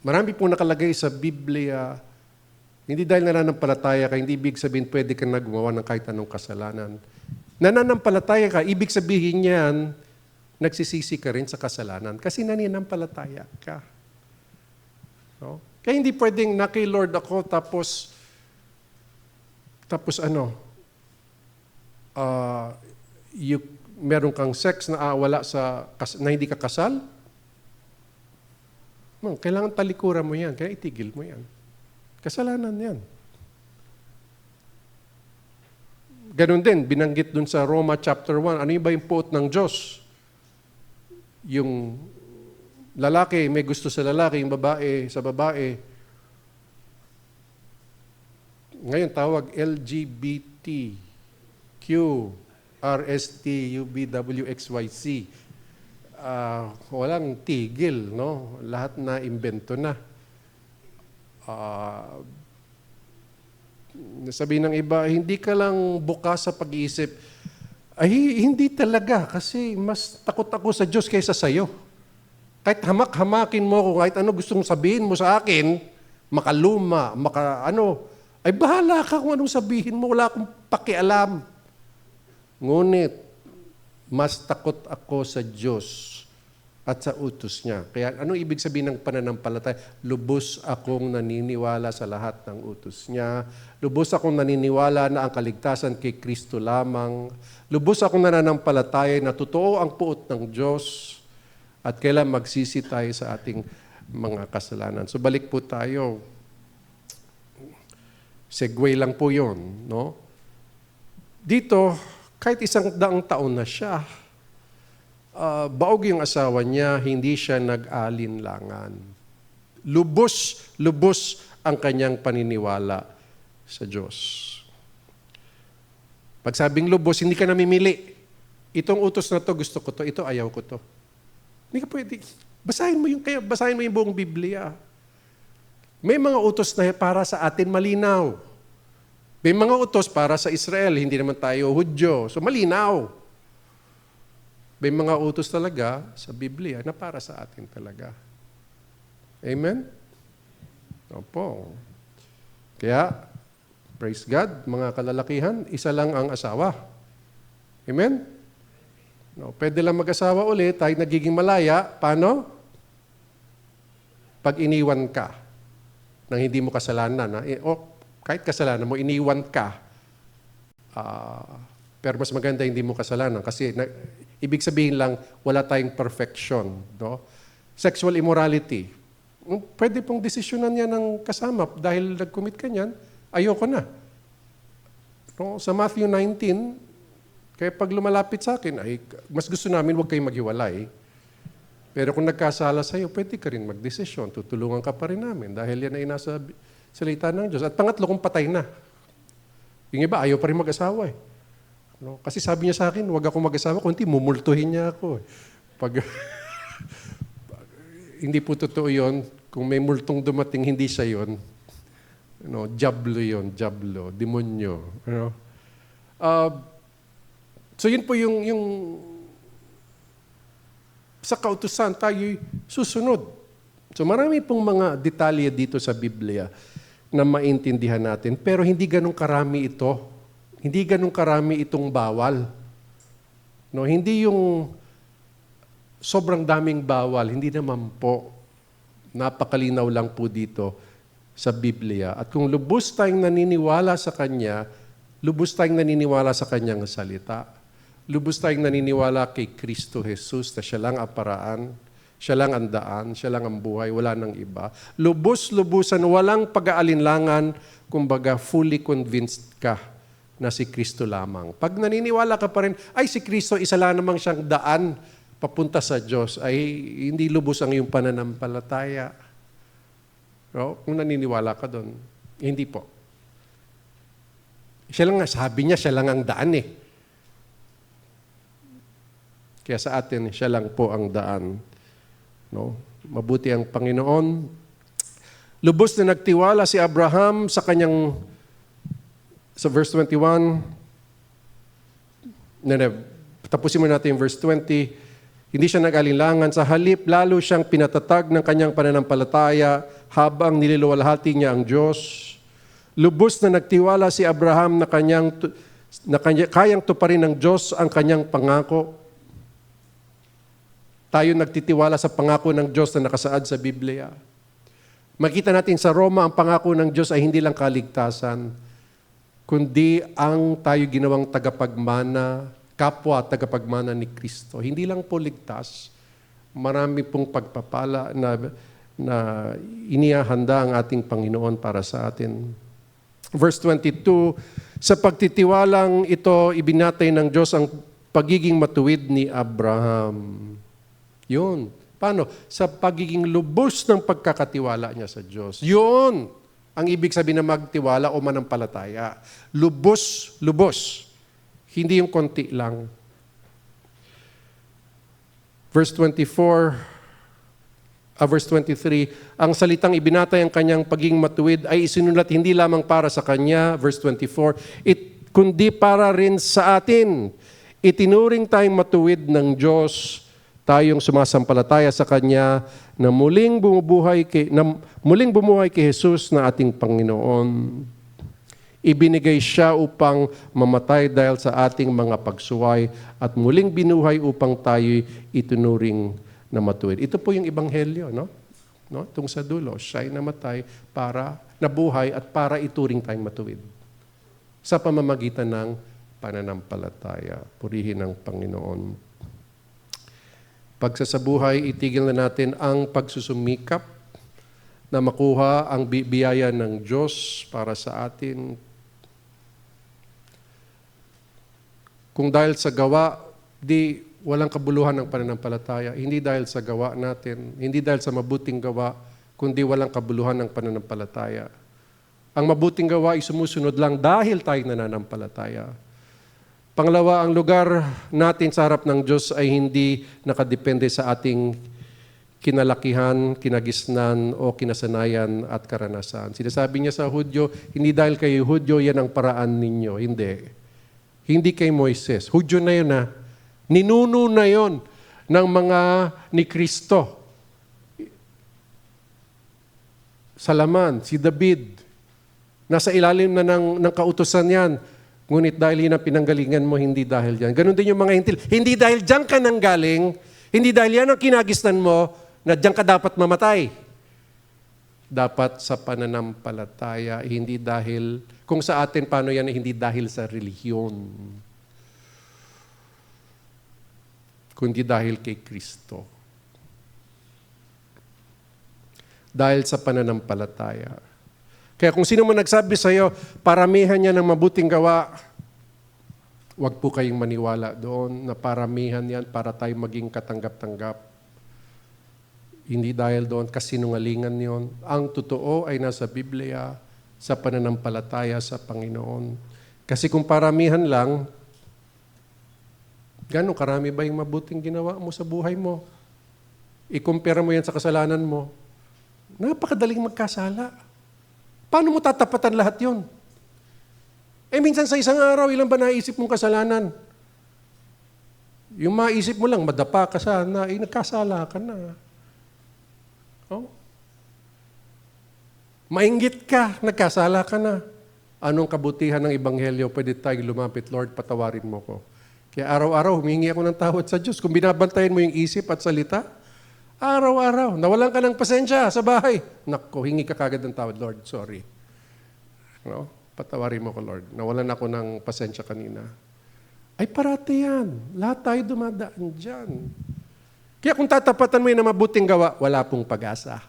Marami pong nakalagay sa Biblia, hindi dahil nananampalataya ka, hindi ibig sabihin pwede ka na gumawa ng kahit anong kasalanan. Nananampalataya ka, ibig sabihin niyan, nagsisisi ka rin sa kasalanan kasi nananampalataya ka. No? Kaya hindi pwedeng kay Lord ako tapos meron kang sex na na hindi ka kasal. Kailangan talikuran mo yan, kaya itigil mo yan. Kasalanan yan. Ganon din, binanggit dun sa Roma chapter 1, ano yung ba yung puot ng Diyos? Yung lalaki may gusto sa lalaki, yung babae sa babae. Ngayon tawag LGBTQ, RSTUBWXYZ. Walang tigil, no? Lahat na imbento na. Sabi ng iba, hindi ka lang bukas sa pag-iisip. Hindi talaga kasi mas takot ako sa Diyos kaysa sa iyo. Kahit hamak-hamakin mo ko, kahit ano gustong sabihin mo sa akin, makaluma, bahala ka kung anong sabihin mo, wala akong pakialam. Ngunit, mas takot ako sa Diyos at sa utos niya. Kaya anong ibig sabihin ng pananampalataya? Lubos akong naniniwala sa lahat ng utos niya. Lubos akong naniniwala na ang kaligtasan kay Kristo lamang. Lubos akong nananampalataya na totoo ang puot ng Diyos at kailan magsisi tayo sa ating mga kasalanan. So balik po tayo. Segue lang po yun. No? Dito, kahit 100 taon na siya, baog yung asawa niya, hindi siya nag-alinlangan. Lubos ang kanyang paniniwala sa Diyos. Pag sabing lubos, hindi ka namimili. Itong utos na to, gusto ko to. Ito, ayaw ko to. Hindi ka pwede. Basahin mo yung buong Biblia. May mga utos na para sa atin malinaw. May mga utos para sa Israel, hindi naman tayo Hudyo. So malinaw. May mga utos talaga sa Biblia na para sa atin talaga. Amen? Opo. Kaya, praise God, mga kalalakihan, isa lang ang asawa. Amen? No, pwede lang mag-asawa ulit, tayo nagiging malaya. Paano? Pag iniwan ka nang hindi mo kasalanan. Kahit kasalanan mo, iniwan ka. Pero mas maganda hindi mo kasalanan kasi ibig sabihin lang, wala tayong perfection. No? Sexual immorality. Pwede pong desisyonan yan ng kasama dahil nag-commit ka niyan, ayoko na. No? Sa Matthew 19, kaya pag lumalapit sa akin, ay mas gusto namin huwag kayong maghiwalay. Pero kung nagkasala sa'yo, pwede ka rin magdesisyon. Tutulungan ka pa rin namin dahil yan ay nasa salita ng Diyos. At pangatlo, kung patay na. Yung iba, ayaw pa rin mag-asawa eh. No? Kasi sabi niya sa akin, huwag ako mag-asawa, kundi mumultuhin niya ako. Pag hindi po totoo yun, kung may multong dumating, hindi siya yun. No, diablo yun, diablo, demonyo. You know? So yun po yung sa kautusan tayo'y susunod. So marami pong mga detalye dito sa Biblia na maintindihan natin, pero hindi ganun karami ito. Hindi ganun karami itong bawal. No, hindi yung sobrang daming bawal, hindi naman po. Napakalinaw lang po dito sa Biblia. At kung lubos tayong naniniwala sa Kanya, lubos tayong naniniwala sa Kanyang salita, lubos tayong naniniwala kay Kristo Jesus na siya lang ang paraan, siya lang ang daan, siya lang ang buhay, wala nang iba. Lubos-lubusan, walang pag-aalinlangan, kumbaga fully convinced ka na si Kristo lamang. Pag naniniwala ka pa rin, ay si Kristo, isa lang namang siyang daan papunta sa Diyos, ay hindi lubos ang iyong pananampalataya. No? Kung naniniwala ka doon, hindi po. Siya lang, sabi niya, siya lang ang daan eh. Kaya sa atin, siya lang po ang daan. No? Mabuti ang Panginoon. Lubos na nagtiwala si Abraham sa kanyang, sa verse 21, tapusin mo natin yung verse 20, hindi siya nag-alinlangan. Sa halip, lalo siyang pinatatag ng kanyang pananampalataya habang nililuwalhati niya ang Diyos. Lubos na nagtiwala si Abraham na kayang tuparin ng Diyos ang kanyang pangako. Tayo nagtitiwala sa pangako ng Diyos na nakasaad sa Biblia. Makita natin sa Roma, ang pangako ng Diyos ay hindi lang kaligtasan, kundi ang tayo ginawang tagapagmana, kapwa tagapagmana ni Kristo. Hindi lang po ligtas, marami pong pagpapala na inihahanda ang ating Panginoon para sa atin. Verse 22, sa pagtitiwalang ito, ibinatay ng Diyos ang pagiging matuwid ni Abraham. Yun. Paano? Sa pagiging lubos ng pagkakatiwala niya sa Diyos. Yun ang ibig sabihin na magtiwala o manampalataya. Lubos, lubos. Hindi yung konti lang. Verse 23, ang salitang ibinatay ang kanyang pagiging matuwid ay isinulat hindi lamang para sa kanya, verse 24, kundi para rin sa atin. Itinuring tayong matuwid ng Diyos, tayong sumasampalataya sa Kanya na muling bumuhay kay Jesus na ating Panginoon. Ibinigay siya upang mamatay dahil sa ating mga pagsuway at muling binuhay upang tayo itunuring na matuwid. Ito po yung ebanghelyo, no? Itong sa dulo, siya ay namatay para nabuhay at para ituring tayong matuwid. Sa pamamagitan ng pananampalataya. Purihin ang Panginoon. Pagsasabuhay, itigil na natin ang pagsusumikap na makuha ang biyaya ng Diyos para sa atin. Kung dahil sa gawa, di walang kabuluhan ng pananampalataya. Hindi dahil sa gawa natin, hindi dahil sa mabuting gawa, kundi walang kabuluhan ng pananampalataya. Ang mabuting gawa ay sumusunod lang dahil tayo nananampalataya. Pangalawa, ang lugar natin sa harap ng Diyos ay hindi nakadepende sa ating kinalakihan, kinagisnan, o kinasanayan at karanasan. Sinasabi niya sa Hudyo, hindi dahil kayo Hudyo, yan ang paraan ninyo. Hindi. Hindi kay Moises. Hudyo na yun ha. Ninuno na yon ng mga ni Kristo. Salaman, si David, nasa ilalim na ng kautusan yan. Ngunit dahil yun ang pinanggalingan mo, hindi dahil yan. Ganon din yung mga hintil. Hindi dahil dyan ka nanggaling, hindi dahil yan ang kinagisnan mo, na dyan ka dapat mamatay. Dapat sa pananampalataya, hindi dahil, kung sa atin, paano yan, hindi dahil sa relihiyon, kundi dahil kay Kristo. Dahil sa pananampalataya. Kaya kung sino man nagsabi sa iyo, paramihan niya ng mabuting gawa, huwag po kayong maniwala doon na paramihan yan para tayo maging katanggap-tanggap. Hindi dahil doon, kasinungalingan yon. Ang totoo ay nasa Biblia, sa pananampalataya sa Panginoon. Kasi kung paramihan lang, gano'ng karami ba yung mabuting ginawa mo sa buhay mo? I-compare mo yan sa kasalanan mo. Napakadaling magkasala. Paano mo tatapatan lahat yon? Minsan sa isang araw, ilan ba naisip mong kasalanan? Yung maisip mo lang, madapa ka sana, nagkasala ka na. Oh? Mainggit ka, nagkasala ka na. Anong kabutihan ng Ebanghelyo? Pwede tayong lumapit, Lord, patawarin mo ko. Kaya araw-araw, humingi ako ng tawad sa Diyos. Kung binabantayan mo yung isip at salita, araw-araw, nawalan ka ng pasensya sa bahay. Naku, hingi ka kagad ng tawad, Lord, sorry. No? Patawarin mo ko, Lord. Nawalan ako ng pasensya kanina. Ay, parati yan. Lahat tayo dumadaan dyan. Kaya kung tatapatan mo yun na mabuting gawa, wala pong pag-asa.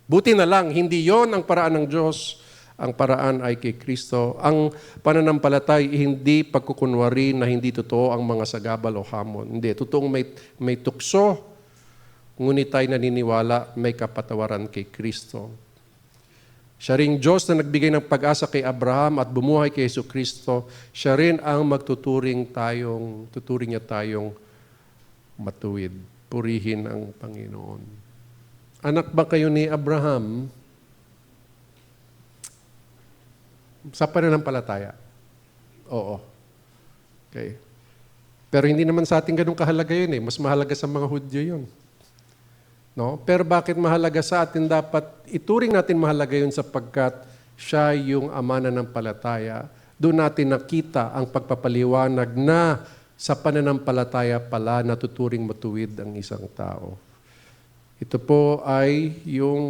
Buti na lang, hindi yon ang paraan ng Diyos. Ang paraan ay kay Kristo. Ang pananampalatay, hindi pagkukunwari na hindi totoo ang mga sagabal o hamon. Hindi, totoong may tukso. Ngunit tayo naniniwala, may kapatawaran kay Kristo. Siya rin Diyos na nagbigay ng pag-asa kay Abraham at bumuhay kay Yesu Kristo. Siya rin ang tuturing niya tayong matuwid. Purihin ang Panginoon. Anak ba kayo ni Abraham? Sa pananampalataya? Oo. Okay. Pero hindi naman sa atin ganun kahalaga yun eh. Mas mahalaga sa mga Hudyo yun. No? Pero bakit mahalaga sa atin? Dapat ituring natin mahalaga yun sapagkat siya yung ama na ng palataya. Doon natin nakita ang pagpapaliwanag na sa pananampalataya pala natuturing matuwid ang isang tao. Ito po ay yung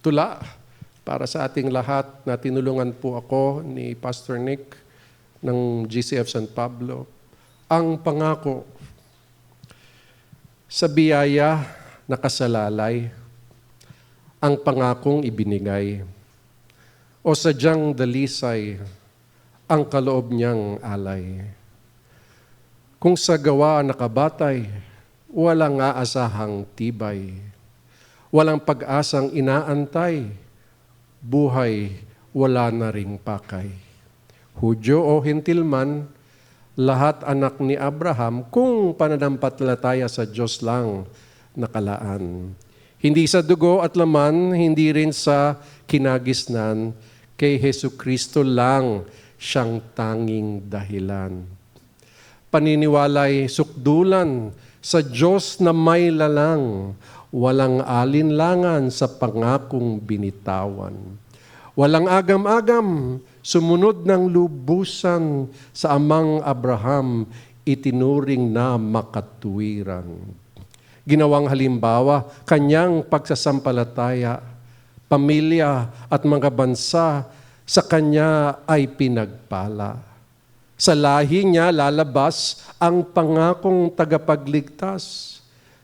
tula para sa ating lahat na tinulungan po ako ni Pastor Nick ng GCF San Pablo. Ang pangako sa biyaya nakasalalay, ang pangakong ibinigay, o sadyang dalisay, ang kaloob niyang alay. Kung sa gawa nakabatay, walang aasahang tibay, walang pag-asang inaantay, buhay wala na ring pakay. Hudyo o Hentil man, lahat anak ni Abraham kung pananampalataya sa Diyos lang nakalaan. Hindi sa dugo at laman, hindi rin sa kinagisnan, kay Hesu Kristo lang siyang tanging dahilan. Paniniwalay sukdulan sa Diyos na may lalang, walang alinlangan sa pangakong binitawan. Walang agam-agam, sumunod ng lubusan sa amang Abraham, itinuring na makatuwiran. Ginawang halimbawa, kanyang pagsasampalataya, pamilya at mga bansa sa kanya ay pinagpala. Sa lahi niya lalabas ang pangakong tagapagligtas.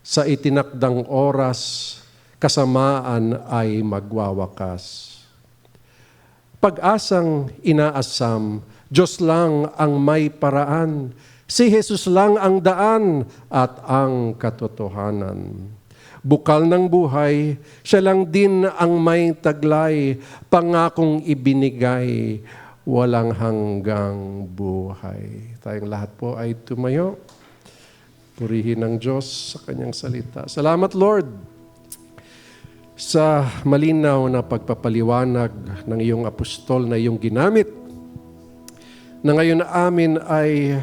Sa itinakdang oras, kasamaan ay magwawakas. Pag-asang inaasam, Diyos lang ang may paraan. Si Jesus lang ang daan at ang katotohanan. Bukal ng buhay, siya lang din ang may taglay, pangakong ibinigay, walang hanggang buhay. Tayong lahat po ay tumayo. Purihin ang Diyos sa kanyang salita. Salamat, Lord, sa malinaw na pagpapaliwanag ng iyong apostol na iyong ginamit, na ngayon amin ay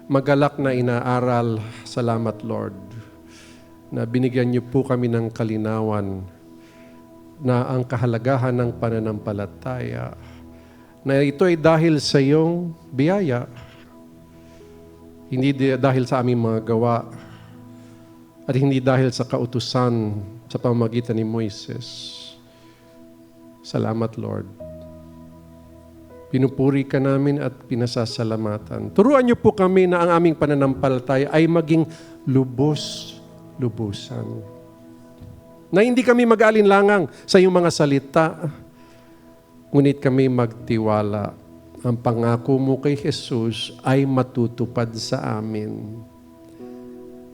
magalak na inaaral. Salamat, Lord, na binigyan niyo po kami ng kalinawan na ang kahalagahan ng pananampalataya, na ito ay dahil sa iyong biyaya, hindi dahil sa aming mga gawa, at hindi dahil sa kautusan sa pamamagitan ni Moises. Salamat, Lord. Pinupuri ka namin at pinasasalamatan. Turuan niyo po kami na ang aming pananampalataya ay maging lubos-lubusan. Na hindi kami mag-alinlangang sa iyong mga salita, ngunit kami magtiwala. Ang pangako mo kay Jesus ay matutupad sa amin.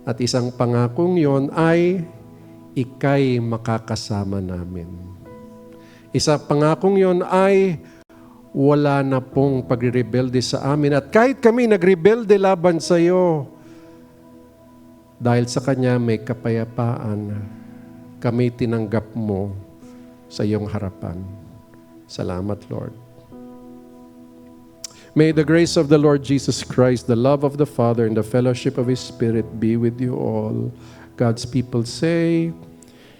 At isang pangakong yon ay ika'y makakasama namin. Isa pangakong yon ay wala na pong pagre-rebelde sa amin. At kahit kami nagrebelde laban sa iyo, dahil sa Kanya may kapayapaan, kami tinanggap mo sa iyong harapan. Salamat, Lord. May the grace of the Lord Jesus Christ, the love of the Father, and the fellowship of His Spirit be with you all. God's people say,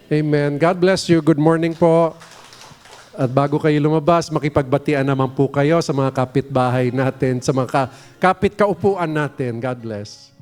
Amen. God bless you. Good morning po. At bago kayo lumabas, makipagbatian naman po kayo sa mga kapitbahay natin, sa mga kapit kaupuan natin. God bless.